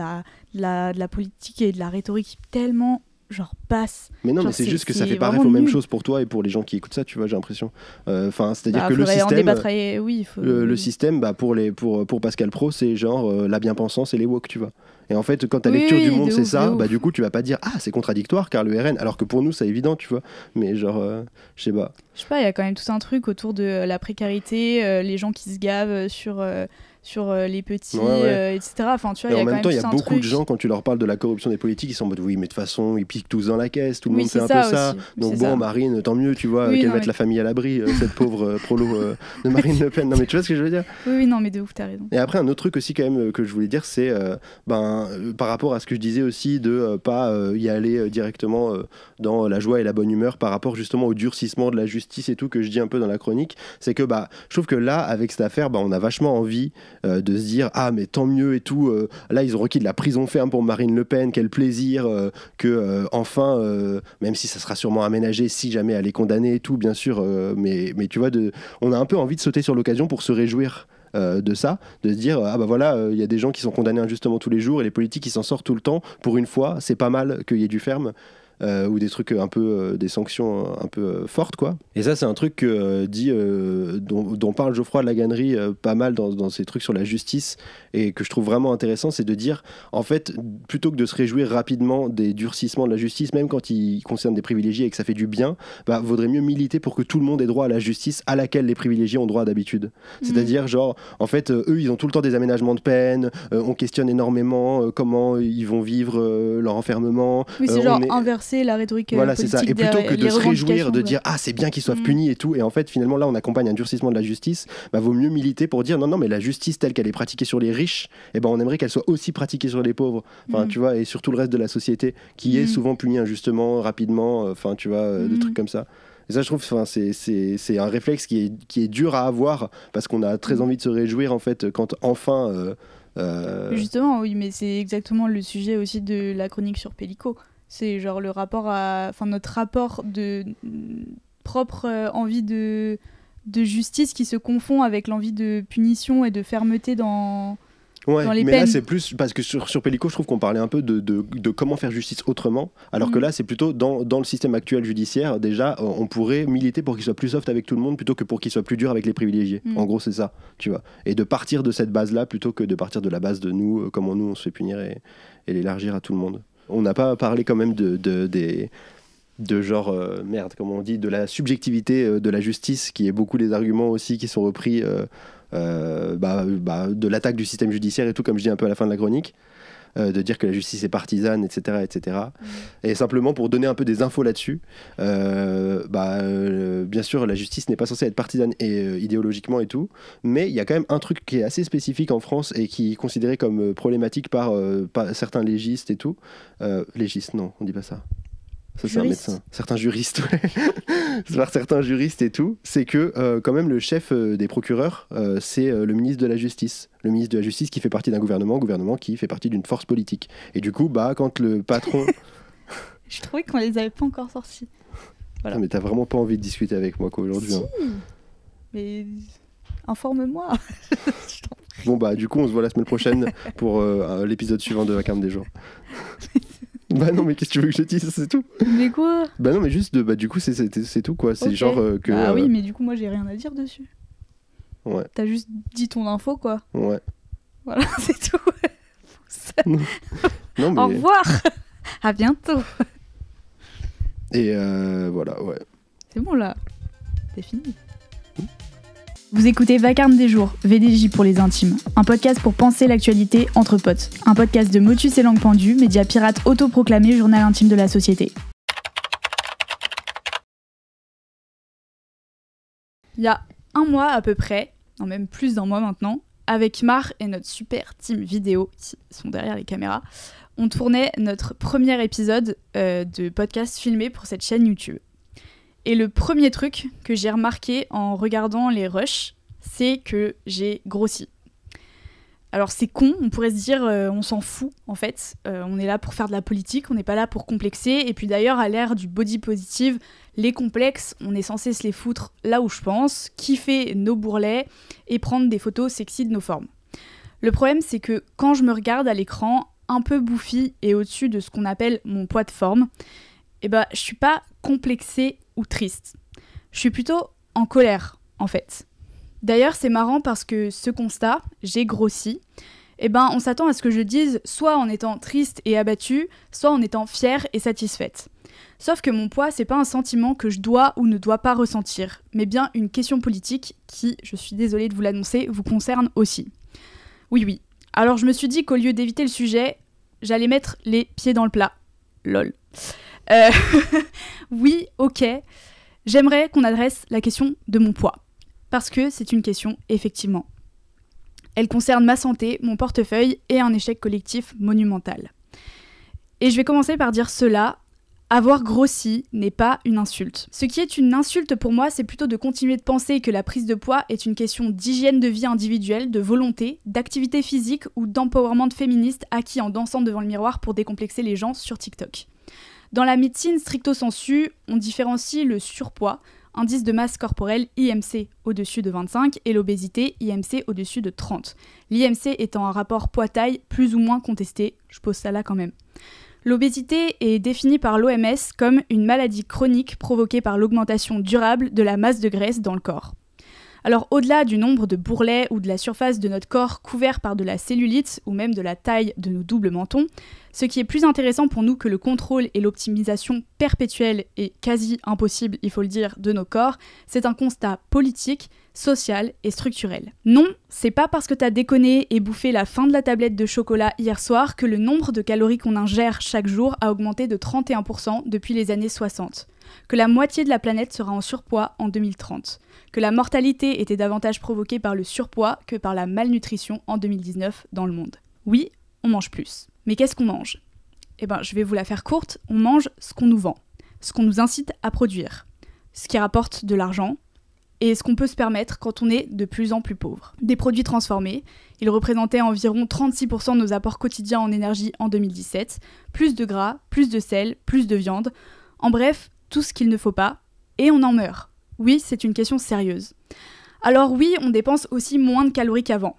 la politique et de la rhétorique tellement genre basse. Mais non, genre, mais c'est juste que ça fait pas référence aux mêmes choses pour toi et pour les gens qui écoute ça, tu vois, j'ai l'impression. Enfin, c'est-à-dire que le système, le système, pour Pascal Praud, c'est genre la bien-pensance et les woke, tu vois. Et en fait, quand ta lecture du monde c'est ça, du coup, tu vas pas dire c'est contradictoire car le RN, alors que pour nous c'est évident, tu vois. Mais genre, je sais pas. Je sais pas, il y a quand même tout un truc autour de la précarité, les gens qui se gavent sur les petits, etc. Enfin, tu vois, et en même temps, il y a beaucoup de gens, quand tu leur parles de la corruption des politiques, ils sont en mode oui, mais de toute façon, ils piquent tous dans la caisse, tout le monde fait un peu ça. Donc bon, Marine, tant mieux, tu vois, qu'elle mette la famille à l'abri, cette pauvre prolo de Marine Le Pen. Non, mais tu vois ce que je veux dire ? Oui, non, mais de ouf, t'as raison. Et après, un autre truc aussi, quand même, que je voulais dire, c'est par rapport à ce que je disais aussi, de pas y aller directement dans la joie et la bonne humeur, par rapport justement au durcissement de la justice et tout, que je dis un peu dans la chronique, c'est que je trouve que là, avec cette affaire, on a vachement envie de se dire mais tant mieux et tout, là ils ont requis de la prison ferme pour Marine Le Pen, quel plaisir que enfin, même si ça sera sûrement aménagé si jamais elle est condamnée et tout, bien sûr, mais tu vois, on a un peu envie de sauter sur l'occasion pour se réjouir de ça, de se dire il y a des gens qui sont condamnés injustement tous les jours et les politiques qui s'en sortent tout le temps, pour une fois c'est pas mal qu'il y ait du ferme. Ou des trucs un peu des sanctions un peu fortes, quoi. Et ça, c'est un truc dont parle Geoffroy de la Gannerie pas mal dans ses trucs sur la justice, et que je trouve vraiment intéressant, c'est de dire, en fait, plutôt que de se réjouir rapidement des durcissements de la justice, même quand ils concernent des privilégiés et que ça fait du bien, vaudrait mieux militer pour que tout le monde ait droit à la justice à laquelle les privilégiés ont droit d'habitude. C'est-à-dire, genre, en fait, eux, ils ont tout le temps des aménagements de peine, on questionne énormément comment ils vont vivre leur enfermement. Oui, c'est inverser la rhétorique voilà, politique. C'est ça. Et plutôt que de se réjouir, de dire c'est bien qu'ils soient punis et tout, et en fait finalement là on accompagne un durcissement de la justice, vaut mieux militer pour dire non mais la justice telle qu'elle est pratiquée sur les riches, on aimerait qu'elle soit aussi pratiquée sur les pauvres, tu vois, et sur tout le reste de la société qui est souvent punie injustement, rapidement, tu vois, des trucs comme ça. Et ça, je trouve, c'est un réflexe qui est dur à avoir, parce qu'on a très envie de se réjouir en fait quand enfin Justement, oui, mais c'est exactement le sujet aussi de la chronique sur Pellico. C'est genre notre rapport de propre envie de justice qui se confond avec l'envie de punition et de fermeté dans les mais peines. Là c'est plus parce que sur Pellico je trouve qu'on parlait un peu de comment faire justice autrement, alors que là c'est plutôt dans le système actuel judiciaire, déjà on pourrait militer pour qu'il soit plus soft avec tout le monde plutôt que pour qu'il soit plus dur avec les privilégiés. En gros c'est ça, tu vois, et de partir de cette base là plutôt que de partir de la base de nous, comment nous on se fait punir, et l'élargir à tout le monde. On n'a pas parlé quand même de genre, comment on dit, de la subjectivité de la justice, qui est beaucoup des arguments aussi qui sont repris de l'attaque du système judiciaire et tout, comme je dis un peu à la fin de la chronique, de dire que la justice est partisane, etc. etc. Et simplement pour donner un peu des infos là-dessus, bien sûr la justice n'est pas censée être partisane et idéologiquement et tout, mais il y a quand même un truc qui est assez spécifique en France et qui est considéré comme problématique par certains légistes et tout. Légistes, non, on dit pas ça. Ça, c'est un médecin. Certains juristes, par certains juristes et tout, c'est que quand même le chef des procureurs, c'est le ministre de la Justice. Le ministre de la Justice qui fait partie d'un gouvernement qui fait partie d'une force politique. Et du coup, quand le patron... Je trouvais qu'on les avait pas encore sortis. Voilà. Non, mais t'as vraiment pas envie de discuter avec moi, quoi, aujourd'hui. Si. Mais informe-moi. Bon, du coup, on se voit la semaine prochaine pour l'épisode suivant de Vacarme des jours. Non, mais qu'est-ce que tu veux que je te dise, c'est tout. Mais quoi ? Non, mais juste du coup c'est tout, quoi. C'est genre que oui, mais du coup moi j'ai rien à dire dessus. Ouais. T'as juste dit ton info, quoi. Ouais. Voilà, c'est tout. Non, mais... Au revoir. À bientôt. Et voilà, ouais. C'est bon là. C'est fini. Vous écoutez Vacarme des jours, VDJ pour les intimes, un podcast pour penser l'actualité entre potes. Un podcast de Motus et Langue Pendue, média pirate autoproclamé journal intime de la société. Il y a un mois à peu près, non même plus d'un mois maintenant, avec Mar et notre super team vidéo, qui sont derrière les caméras, on tournait notre premier épisode de podcast filmé pour cette chaîne YouTube. Et le premier truc que j'ai remarqué en regardant les rushs, c'est que j'ai grossi. Alors c'est con, on pourrait se dire on s'en fout en fait, on est là pour faire de la politique, on n'est pas là pour complexer, et puis d'ailleurs à l'ère du body positive, les complexes, on est censé se les foutre là où je pense, kiffer nos bourrelets et prendre des photos sexy de nos formes. Le problème c'est que quand je me regarde à l'écran, un peu bouffi et au-dessus de ce qu'on appelle mon poids de forme, je suis pas complexée ou triste. Je suis plutôt en colère en fait. D'ailleurs, c'est marrant parce que ce constat, j'ai grossi, on s'attend à ce que je dise soit en étant triste et abattue, soit en étant fière et satisfaite. Sauf que mon poids, c'est pas un sentiment que je dois ou ne dois pas ressentir, mais bien une question politique qui, je suis désolée de vous l'annoncer, vous concerne aussi. Oui. Alors je me suis dit qu'au lieu d'éviter le sujet, j'allais mettre les pieds dans le plat. Lol. Oui, ok. J'aimerais qu'on adresse la question de mon poids. Parce que c'est une question, effectivement. Elle concerne ma santé, mon portefeuille et un échec collectif monumental. Et je vais commencer par dire cela, avoir grossi n'est pas une insulte. Ce qui est une insulte pour moi, c'est plutôt de continuer de penser que la prise de poids est une question d'hygiène de vie individuelle, de volonté, d'activité physique ou d'empowerment féministe acquis en dansant devant le miroir pour décomplexer les gens sur TikTok. Dans la médecine stricto sensu, on différencie le surpoids, indice de masse corporelle IMC au-dessus de 25 et l'obésité IMC au-dessus de 30. L'IMC étant un rapport poids-taille plus ou moins contesté, je pose ça là quand même. L'obésité est définie par l'OMS comme une maladie chronique provoquée par l'augmentation durable de la masse de graisse dans le corps. Alors au-delà du nombre de bourrelets ou de la surface de notre corps couvert par de la cellulite ou même de la taille de nos doubles mentons, ce qui est plus intéressant pour nous que le contrôle et l'optimisation perpétuelle et quasi impossible, il faut le dire, de nos corps, c'est un constat politique, social et structurel. Non, c'est pas parce que t'as déconné et bouffé la fin de la tablette de chocolat hier soir que le nombre de calories qu'on ingère chaque jour a augmenté de 31% depuis les années 60. Que la moitié de la planète sera en surpoids en 2030, que la mortalité était davantage provoquée par le surpoids que par la malnutrition en 2019 dans le monde. Oui, on mange plus. Mais qu'est-ce qu'on mange ? Je vais vous la faire courte, on mange ce qu'on nous vend, ce qu'on nous incite à produire, ce qui rapporte de l'argent et ce qu'on peut se permettre quand on est de plus en plus pauvre. Des produits transformés, ils représentaient environ 36% de nos apports quotidiens en énergie en 2017, plus de gras, plus de sel, plus de viande, en bref, tout ce qu'il ne faut pas, et on en meurt. Oui, c'est une question sérieuse. Alors oui, on dépense aussi moins de calories qu'avant.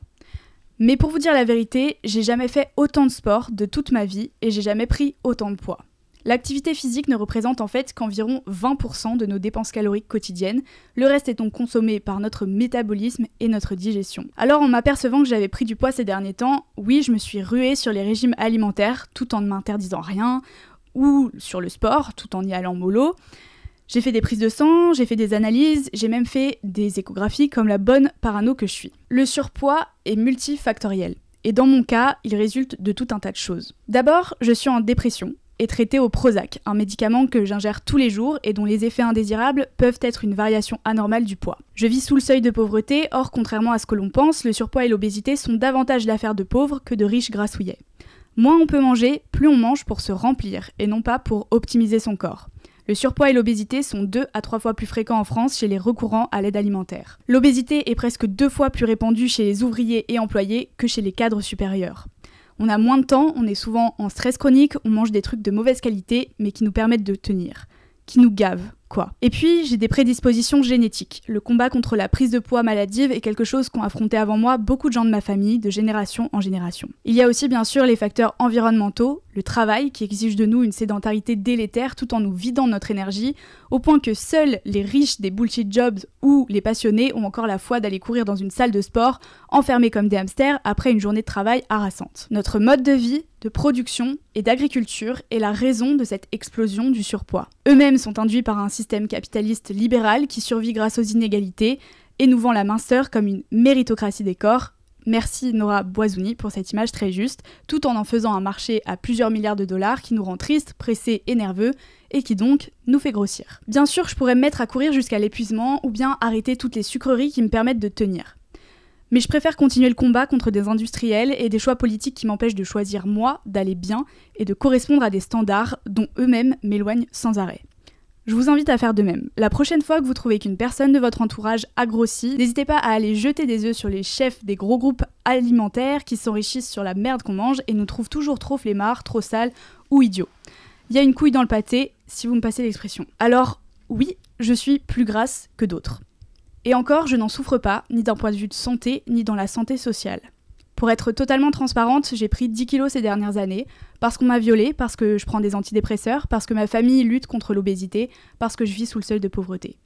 Mais pour vous dire la vérité, j'ai jamais fait autant de sport de toute ma vie et j'ai jamais pris autant de poids. L'activité physique ne représente en fait qu'environ 20% de nos dépenses caloriques quotidiennes, le reste étant consommé par notre métabolisme et notre digestion. Alors en m'apercevant que j'avais pris du poids ces derniers temps, oui, je me suis ruée sur les régimes alimentaires tout en ne m'interdisant rien, ou sur le sport tout en y allant mollo. J'ai fait des prises de sang, j'ai fait des analyses, j'ai même fait des échographies comme la bonne parano que je suis. Le surpoids est multifactoriel, et dans mon cas, il résulte de tout un tas de choses. D'abord, je suis en dépression, et traitée au Prozac, un médicament que j'ingère tous les jours et dont les effets indésirables peuvent être une variation anormale du poids. Je vis sous le seuil de pauvreté, or contrairement à ce que l'on pense, le surpoids et l'obésité sont davantage l'affaire de pauvres que de riches grassouillets. Moins on peut manger, plus on mange pour se remplir, et non pas pour optimiser son corps. Le surpoids et l'obésité sont 2 à 3 fois plus fréquents en France chez les recourants à l'aide alimentaire. L'obésité est presque 2 fois plus répandue chez les ouvriers et employés que chez les cadres supérieurs. On a moins de temps, on est souvent en stress chronique, on mange des trucs de mauvaise qualité, mais qui nous permettent de tenir. Qui nous gavent, quoi. Et puis, j'ai des prédispositions génétiques. Le combat contre la prise de poids maladive est quelque chose qu'ont affronté avant moi beaucoup de gens de ma famille, de génération en génération. Il y a aussi bien sûr les facteurs environnementaux, le travail qui exige de nous une sédentarité délétère tout en nous vidant notre énergie, au point que seuls les riches des bullshit jobs ou les passionnés ont encore la foi d'aller courir dans une salle de sport, enfermés comme des hamsters après une journée de travail harassante. Notre mode de vie, de production et d'agriculture est la raison de cette explosion du surpoids. Eux-mêmes sont induits par un système capitaliste libéral qui survit grâce aux inégalités et nous vend la minceur comme une méritocratie des corps, Merci Nora Boisouni pour cette image très juste, tout en faisant un marché à plusieurs milliards de dollars qui nous rend tristes, pressés et nerveux, et qui donc nous fait grossir. Bien sûr, je pourrais me mettre à courir jusqu'à l'épuisement ou bien arrêter toutes les sucreries qui me permettent de tenir. Mais je préfère continuer le combat contre des industriels et des choix politiques qui m'empêchent de choisir moi, d'aller bien et de correspondre à des standards dont eux-mêmes m'éloignent sans arrêt. Je vous invite à faire de même. La prochaine fois que vous trouvez qu'une personne de votre entourage a grossi, n'hésitez pas à aller jeter des œufs sur les chefs des gros groupes alimentaires qui s'enrichissent sur la merde qu'on mange et nous trouvent toujours trop flemmards, trop sales ou idiots. Il y a une couille dans le pâté, si vous me passez l'expression. Alors, oui, je suis plus grasse que d'autres. Et encore, je n'en souffre pas, ni d'un point de vue de santé, ni dans la santé sociale. Pour être totalement transparente, j'ai pris 10 kilos ces dernières années, parce qu'on m'a violée, parce que je prends des antidépresseurs, parce que ma famille lutte contre l'obésité, parce que je vis sous le seuil de pauvreté.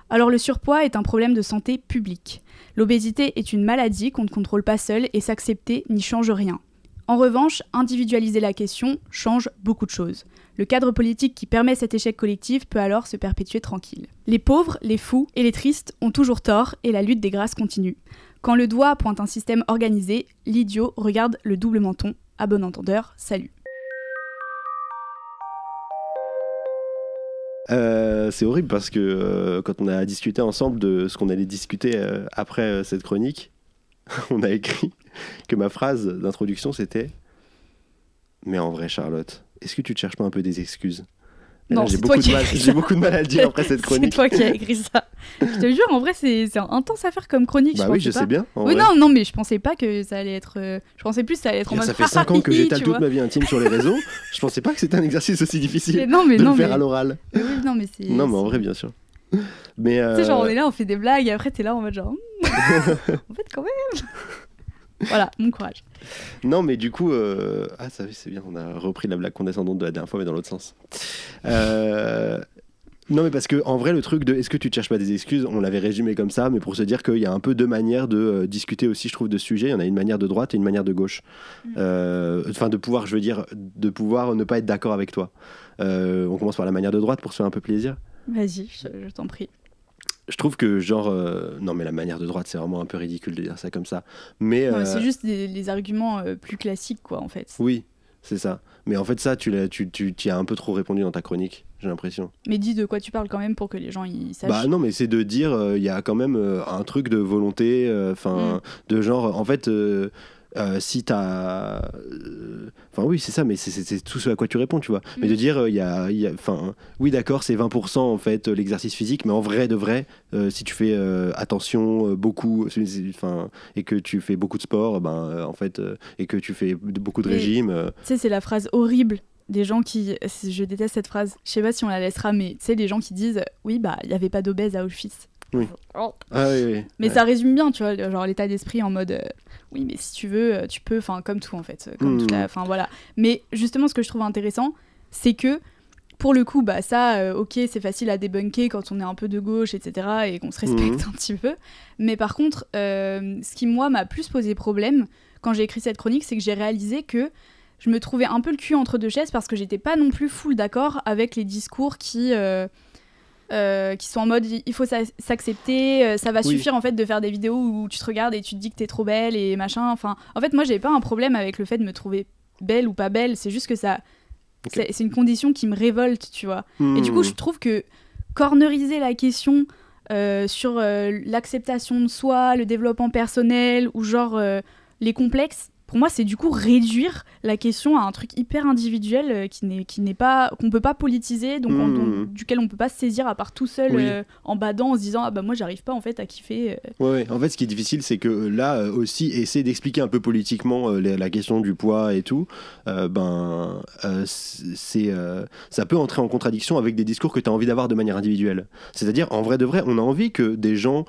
Alors le surpoids est un problème de santé publique. L'obésité est une maladie qu'on ne contrôle pas seul et s'accepter n'y change rien. En revanche, individualiser la question change beaucoup de choses. Le cadre politique qui permet cet échec collectif peut alors se perpétuer tranquille. Les pauvres, les fous et les tristes ont toujours tort et la lutte des grasses continue. Quand le doigt pointe un système organisé, l'idiot regarde le double menton. À bon entendeur, salut. C'est horrible parce que quand on a discuté ensemble de ce qu'on allait discuter après cette chronique, on a écrit que ma phrase d'introduction c'était « Mais en vrai Charlotte, est-ce que tu te cherches pas un peu des excuses ?» Non, j'ai beaucoup de mal à le dire après cette chronique. C'est toi qui as écrit ça. Je te jure, en vrai, c'est intense à faire comme chronique. Bah oui, je sais bien. Oui, non, mais je pensais pas que ça allait être. Je pensais plus que ça allait être en mode. Ça fait 5 ans que j'étale toute ma vie intime sur les réseaux. Je pensais pas que c'était un exercice aussi difficile de le faire à l'oral. Oui, non, mais c'est. Non, mais en vrai, bien sûr. Mais tu sais, genre, on est là, on fait des blagues, et après, t'es là en mode genre. En fait, quand même. Voilà, mon courage. Non, mais du coup, ça c'est bien, on a repris la blague condescendante de la dernière fois, mais dans l'autre sens. Non, mais parce que en vrai, le truc de est-ce que tu te cherches pas des excuses, on l'avait résumé comme ça, mais pour se dire qu'il y a un peu deux manières de discuter aussi, je trouve, de ce sujet. Il y en a une manière de droite et une manière de gauche. Enfin, de pouvoir, je veux dire, de pouvoir ne pas être d'accord avec toi. On commence par la manière de droite pour se faire un peu plaisir. Vas-y, je t'en prie. Je trouve que genre non mais la manière de droite c'est vraiment un peu ridicule de dire ça comme ça mais non, c'est juste les arguments plus classiques quoi en fait. Oui c'est ça, mais en fait ça tu y as un peu trop répondu dans ta chronique, j'ai l'impression. Mais dis de quoi tu parles quand même pour que les gens ils sachent. Bah non, mais c'est de dire il y a quand même un truc de volonté de genre en fait si t'as enfin oui c'est ça, mais c'est tout ce à quoi tu réponds, tu vois. Mais de dire enfin oui d'accord c'est 20% en fait l'exercice physique, mais en vrai de vrai si tu fais attention beaucoup et que tu fais beaucoup de sport en fait et que tu fais beaucoup de régime tu sais c'est la phrase horrible des gens qui, je déteste cette phrase, je sais pas si on la laissera, mais tu sais les gens qui disent oui bah il y avait pas d'obèses à Auschwitz. Oui. Oh. Ah oui. Mais ça résume bien, tu vois, genre l'état d'esprit en mode oui, mais si tu veux, tu peux, enfin comme tout en fait, comme enfin voilà. Mais justement, ce que je trouve intéressant, c'est que pour le coup, bah ça, ok, c'est facile à débunker quand on est un peu de gauche, etc., et qu'on se respecte un petit peu. Mais par contre, ce qui moi m'a plus posé problème quand j'ai écrit cette chronique, c'est que j'ai réalisé que je me trouvais un peu le cul entre deux chaises parce que j'étais pas non plus full d'accord avec les discours qui sont en mode il faut s'accepter, ça va suffire en fait de faire des vidéos où tu te regardes et tu te dis que t'es trop belle et machin. Enfin, en fait moi j'avais pas un problème avec le fait de me trouver belle ou pas belle, c'est juste que ça c'est une condition qui me révolte, tu vois. Et du coup je trouve que corneriser la question sur l'acceptation de soi, le développement personnel ou genre les complexes, pour moi, c'est du coup réduire la question à un truc hyper individuel qui n'est pas, qu'on peut pas politiser, donc duquel on peut pas se saisir à part tout seul en badant en se disant ah bah moi j'arrive pas en fait à kiffer. Ouais. En fait, ce qui est difficile, c'est que là aussi, essayer d'expliquer un peu politiquement la question du poids et tout, ça peut entrer en contradiction avec des discours que tu as envie d'avoir de manière individuelle. C'est-à-dire, en vrai de vrai, on a envie que des gens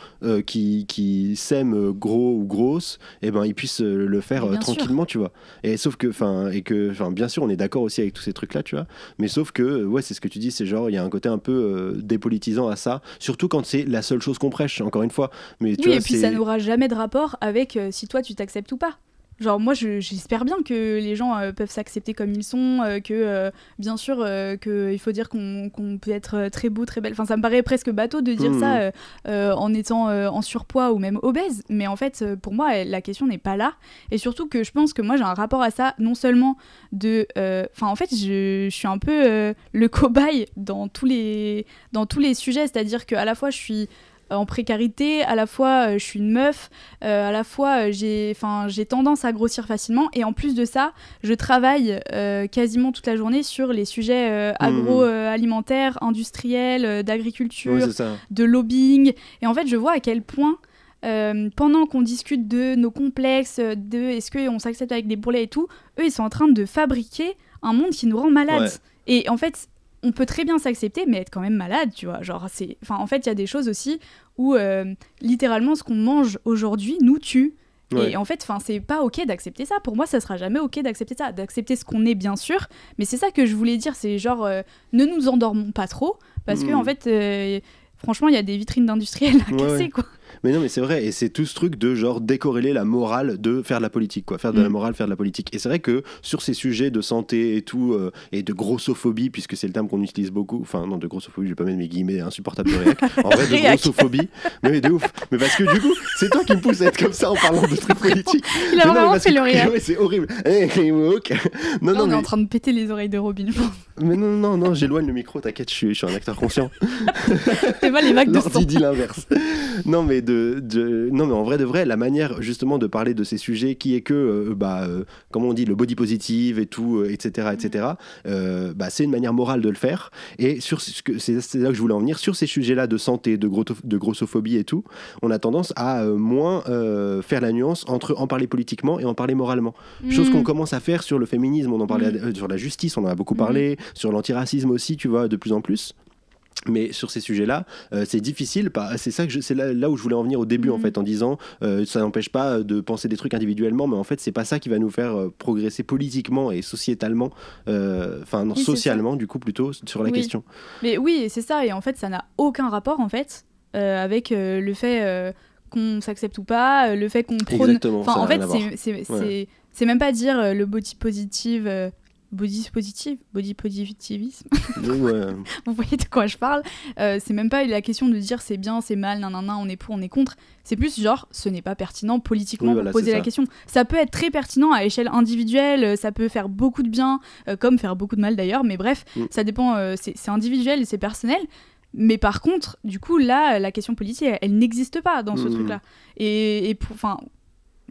qui s'aiment gros ou grosses, ils puissent le faire tranquillement, tu vois. Et sauf que, bien sûr, on est d'accord aussi avec tous ces trucs-là, tu vois. Mais sauf que, ouais, c'est ce que tu dis, c'est genre, il y a un côté un peu dépolitisant à ça, surtout quand c'est la seule chose qu'on prêche, encore une fois. Mais, tu vois, et puis ça n'aura jamais de rapport avec si toi tu t'acceptes ou pas. Genre moi j'espère bien que les gens peuvent s'accepter comme ils sont, que bien sûr qu'il faut dire qu'on peut être très beau, très belle. Enfin ça me paraît presque bateau de dire ça en étant en surpoids ou même obèse. Mais en fait pour moi la question n'est pas là. Et surtout que je pense que moi j'ai un rapport à ça non seulement de... Enfin en fait je suis un peu le cobaye dans tous les sujets. C'est-à-dire qu'à la fois je suis en précarité, à la fois je suis une meuf, à la fois j'ai tendance à grossir facilement et en plus de ça, je travaille quasiment toute la journée sur les sujets agroalimentaires, industriels, d'agriculture, de lobbying et en fait je vois à quel point pendant qu'on discute de nos complexes, de est-ce qu'on s'accepte avec des bourrelets et tout, eux ils sont en train de fabriquer un monde qui nous rend malades. Et en fait on peut très bien s'accepter, mais être quand même malade, tu vois. Genre, en fait, il y a des choses aussi où, littéralement, ce qu'on mange aujourd'hui nous tue. Et en fait, c'est pas OK d'accepter ça. Pour moi, ça sera jamais OK d'accepter ça. D'accepter ce qu'on est, bien sûr. Mais c'est ça que je voulais dire. C'est genre, ne nous endormons pas trop. Parce que, en fait, franchement, il y a des vitrines d'industriels à casser, quoi. Mais non, mais c'est vrai, et c'est tout ce truc de genre décorréler la morale de faire de la politique, quoi. Faire de la morale, faire de la politique. Et c'est vrai que sur ces sujets de santé et tout, et de grossophobie, puisque c'est le terme qu'on utilise beaucoup, enfin non, de grossophobie, je vais pas mettre mes guillemets insupportables de réac. En vrai, de grossophobie, mais de ouf. Mais parce que du coup, c'est toi qui me pousse à être comme ça en parlant de trucs politiques. Il a vraiment fait le réac. Ouais, c'est horrible. Non, on est en train de péter les oreilles de Robin. Mais non, j'éloigne le micro, t'inquiète, je suis un acteur conscient. C'est pas les vagues de sang. L'ordi dit l'inverse. Non, mais non, mais en vrai de vrai, la manière justement de parler de ces sujets qui est que, comment on dit, le body positive et tout, etc., c'est une manière morale de le faire. Et c'est là que je voulais en venir. Sur ces sujets-là de santé, de grossophobie et tout, on a tendance à moins faire la nuance entre en parler politiquement et en parler moralement. Chose qu'on commence à faire sur le féminisme, on en parlait sur la justice, on en a beaucoup parlé, sur l'antiracisme aussi, tu vois, de plus en plus. Mais sur ces sujets-là, c'est difficile. C'est là où je voulais en venir au début, en fait, en disant ça n'empêche pas de penser des trucs individuellement, mais en fait, c'est pas ça qui va nous faire progresser politiquement et sociétalement, socialement, du coup, plutôt, sur la question. Mais oui, c'est ça. Et en fait, ça n'a aucun rapport, en fait, avec le fait qu'on s'accepte ou pas, le fait qu'on prône... Exactement, en fait, c'est même pas dire le body positive... Body positivisme. Vous voyez de quoi je parle. C'est même pas la question de dire c'est bien, c'est mal, nanana, on est pour, on est contre. C'est plus genre, ce n'est pas pertinent politiquement pour poser la question. Ça peut être très pertinent à échelle individuelle, ça peut faire beaucoup de bien, comme faire beaucoup de mal d'ailleurs, mais bref, ça dépend, c'est individuel et c'est personnel. Mais par contre, du coup, là, la question politique, elle n'existe pas dans ce truc-là. Et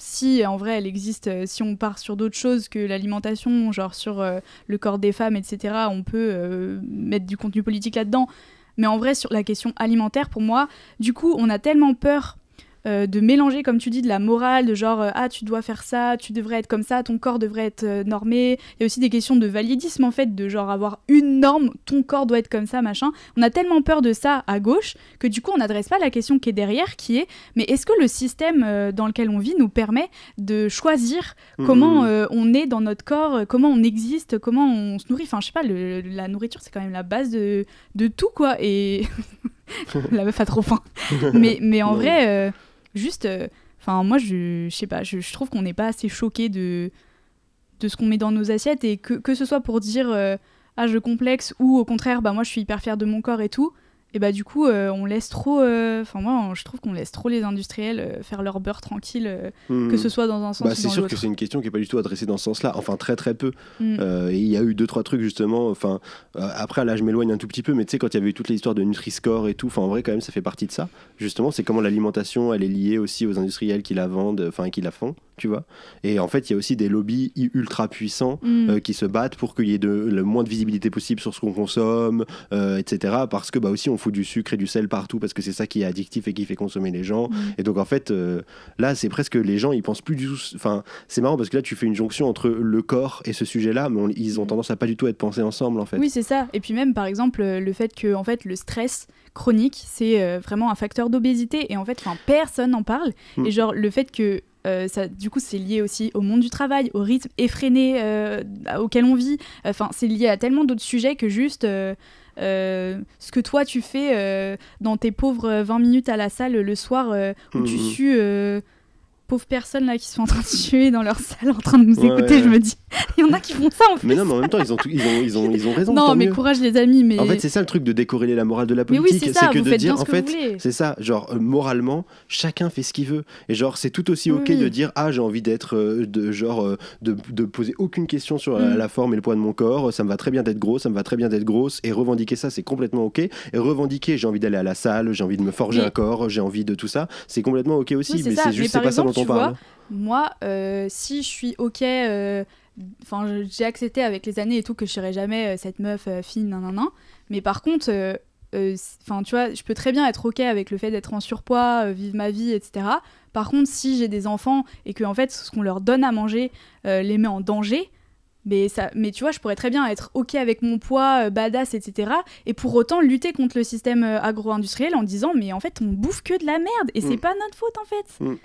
si en vrai elle existe, si on part sur d'autres choses que l'alimentation, genre sur le corps des femmes, etc., on peut mettre du contenu politique là-dedans. Mais en vrai, sur la question alimentaire, pour moi, du coup, on a tellement peur de mélanger, comme tu dis, de la morale, de genre tu dois faire ça, tu devrais être comme ça, ton corps devrait être normé. Il y a aussi des questions de validisme en fait, de genre avoir une norme, ton corps doit être comme ça, machin. On a tellement peur de ça à gauche que du coup on n'adresse pas la question qui est derrière, qui est mais est-ce que le système dans lequel on vit nous permet de choisir comment on est dans notre corps, comment on existe, comment on se nourrit. Enfin je sais pas, la nourriture c'est quand même la base de tout quoi. Et la meuf a trop faim. mais en vrai juste, moi je sais pas, je trouve qu'on n'est pas assez choqué de ce qu'on met dans nos assiettes et que ce soit pour dire je complexe ou au contraire moi je suis hyper fière de mon corps et tout. Et du coup on laisse trop moi je trouve qu'on laisse trop les industriels faire leur beurre tranquille que ce soit dans un sens ou dans l'autre. C'est sûr que c'est une question qui n'est pas du tout adressée dans ce sens-là, enfin très très peu. Et il y a eu 2-3 trucs justement, après là je m'éloigne un tout petit peu, mais tu sais quand il y avait eu toute l'histoire de Nutri-Score et tout, en vrai quand même ça fait partie de ça, justement c'est comment l'alimentation elle est liée aussi aux industriels qui la vendent, qui la font, tu vois. Et en fait il y a aussi des lobbies ultra puissants qui se battent pour qu'il y ait le moins de visibilité possible sur ce qu'on consomme, etc. Parce que aussi on fout du sucre et du sel partout parce que c'est ça qui est addictif et qui fait consommer les gens. Et donc en fait là c'est presque les gens ils pensent plus du tout, c'est marrant parce que là tu fais une jonction entre le corps et ce sujet là, mais ils ont tendance à pas du tout être pensés ensemble en fait. Oui c'est ça, et puis même par exemple le fait que en fait le stress chronique c'est vraiment un facteur d'obésité et en fait personne n'en parle. Et genre le fait que ça, du coup c'est lié aussi au monde du travail, au rythme effréné auquel on vit, c'est lié à tellement d'autres sujets que juste ce que toi tu fais dans tes pauvres 20 minutes à la salle le soir où tu sues pauvres personnes là qui sont en train de tuer dans leur salle en train de nous écouter, ouais. je me dis, il y en a qui font ça en fait. Mais non, mais en même temps, ils ont raison. Non, tant mais mieux. courage les amis, mais... En fait, c'est ça le truc de décorréler la morale de la Mais politique. oui, c'est ça, que vous de faites dire, bien ce en que fait, vous voulez. c'est ça. Genre, moralement, chacun fait ce qu'il veut. Et genre, c'est tout aussi ok Oui. de dire, ah, j'ai envie d'être, de poser aucune question sur la forme et le poids de mon corps. Ça me va très bien d'être gros, ça me va très bien d'être grosse. Et revendiquer ça, c'est complètement ok. Et revendiquer, j'ai envie d'aller à la salle, j'ai envie de me forger un corps, j'ai envie de tout ça. C'est complètement ok aussi. Oui, mais ça. c'est juste, mais c'est pas ça dont on tu parle. vois, moi, si je suis ok, j'ai accepté avec les années et tout que je serais jamais cette meuf fine, nanana. Mais par contre, tu vois, je peux très bien être ok avec le fait d'être en surpoids, vivre ma vie, etc. Par contre, si j'ai des enfants et que en fait, ce qu'on leur donne à manger les met en danger. Mais tu vois, je pourrais très bien être ok avec mon poids, badass, etc. Et pour autant lutter contre le système agro-industriel en disant mais en fait on bouffe que de la merde et c'est pas notre faute en fait.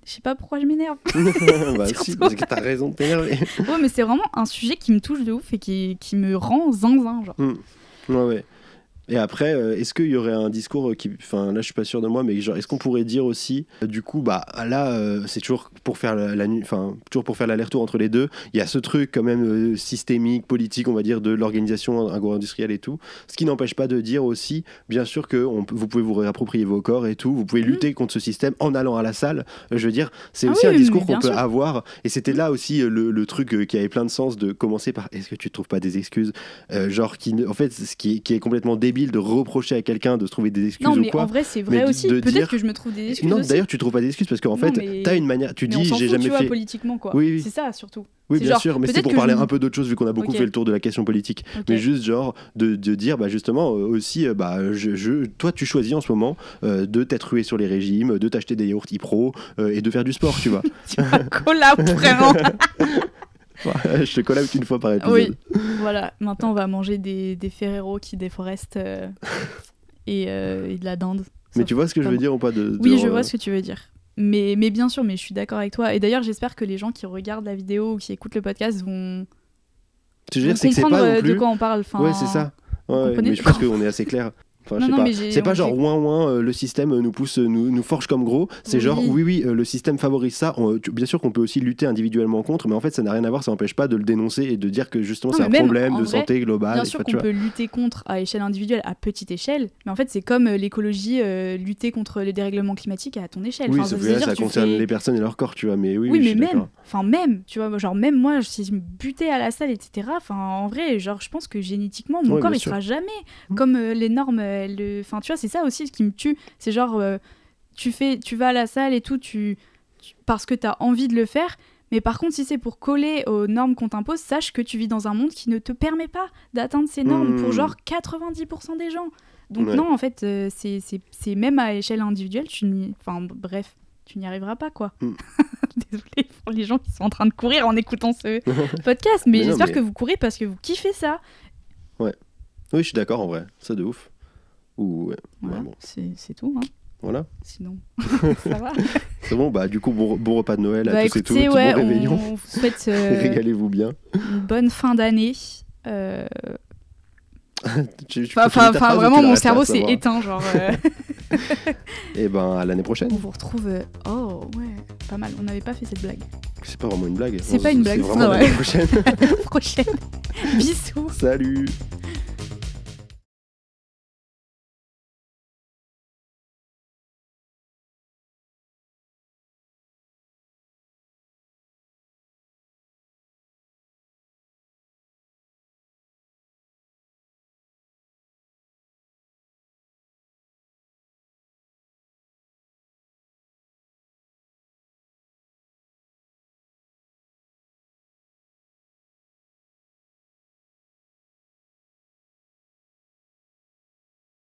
Je sais pas pourquoi je m'énerve. Bah si, parce que t'as raison de t'énerver. Ouais, mais c'est vraiment un sujet qui me touche de ouf et qui me rend zinzin, genre. Ouais. Et après, est-ce qu'il y aurait un discours qui... Enfin, là, je suis pas sûr de moi, mais genre, est-ce qu'on pourrait dire aussi, du coup, bah, là, c'est toujours pour faire toujours pour faire l'aller-retour entre les deux, il y a ce truc quand même systémique, politique, on va dire, de l'organisation agro-industrielle et tout, ce qui n'empêche pas de dire aussi, bien sûr, que vous pouvez vous réapproprier vos corps et tout, vous pouvez lutter contre ce système en allant à la salle. Je veux dire, c'est aussi un discours qu'on peut avoir, et c'était là aussi le truc qui avait plein de sens de commencer par, est-ce que tu trouves pas des excuses, genre, en fait, ce qui est complètement débile de reprocher à quelqu'un de se trouver des excuses ou quoi. Non, mais en vrai, c'est vrai aussi. Peut-être que je me trouve des excuses. Non, aussi. D'ailleurs, tu trouves pas d'excuses parce qu'en fait, t'as une manière. Tu dis, j'ai jamais fait. Politiquement, quoi. Oui. C'est ça, surtout. Oui, bien sûr, mais c'est pour parler un peu d'autre chose vu qu'on a beaucoup fait le tour de la question politique. Mais juste, genre, de dire, bah, justement, aussi, bah, toi, tu choisis en ce moment de t'être rué sur les régimes, de t'acheter des yaourts e-pro et de faire du sport, tu vois. Tu m'as collab, vraiment. Je te collab une fois par épisode. Oui, voilà. Maintenant, on va manger des Ferrero qui déforestent et de la dinde. Mais tu vois ce que je veux dire ou pas Oui, je vois ce que tu veux dire. Mais bien sûr, mais je suis d'accord avec toi. Et d'ailleurs, j'espère que les gens qui regardent la vidéo ou qui écoutent le podcast vont comprendre de quoi on parle. Ouais, c'est ça. Ouais, mais je pense qu'on est assez clair. Enfin, je sais pas. C'est pas genre ouin le système nous pousse, nous forge comme gros. C'est genre oui, le système favorise ça. Bien sûr qu'on peut aussi lutter individuellement contre, mais en fait ça n'a rien à voir. Ça n'empêche pas de le dénoncer et de dire que justement c'est un problème de santé globale. Bien sûr qu'on peut lutter contre à échelle individuelle, à petite échelle, mais en fait c'est comme l'écologie, lutter contre les dérèglements climatiques à ton échelle. Oui, sauf que là, ça concerne les personnes et leur corps, tu vois. Mais oui, mais même, tu vois, genre même moi, si je me butais à la salle, etc. Enfin, en vrai, genre je pense que génétiquement mon corps il sera jamais comme les normes. Enfin, tu vois, c'est ça aussi ce qui me tue. C'est genre, tu vas à la salle et tout, parce que t'as envie de le faire. Mais par contre, si c'est pour coller aux normes qu'on t'impose, sache que tu vis dans un monde qui ne te permet pas d'atteindre ces normes pour genre 90% des gens. Donc non, en fait, c'est même à échelle individuelle, tu n'y arriveras pas, quoi. Désolée pour les gens qui sont en train de courir en écoutant ce podcast, mais j'espère que vous courez parce que vous kiffez ça. Ouais. Oui, je suis d'accord en vrai. Ça de ouf. Voilà, bon. c'est tout. Hein. Voilà. Sinon, ça va. C'est bon, bah du coup, bon repas de Noël à tous et toutes. Ouais, bon réveillon. On vous souhaite régalez-vous bien. Une bonne fin d'année. Enfin, vraiment, mon cerveau s'est éteint, genre. Et ben, à l'année prochaine. On vous retrouve. Oh, ouais, pas mal. On n'avait pas fait cette blague. C'est pas vraiment une blague. C'est pas une blague. C'est vraiment l'année prochaine. Prochaine. Bisous. Salut.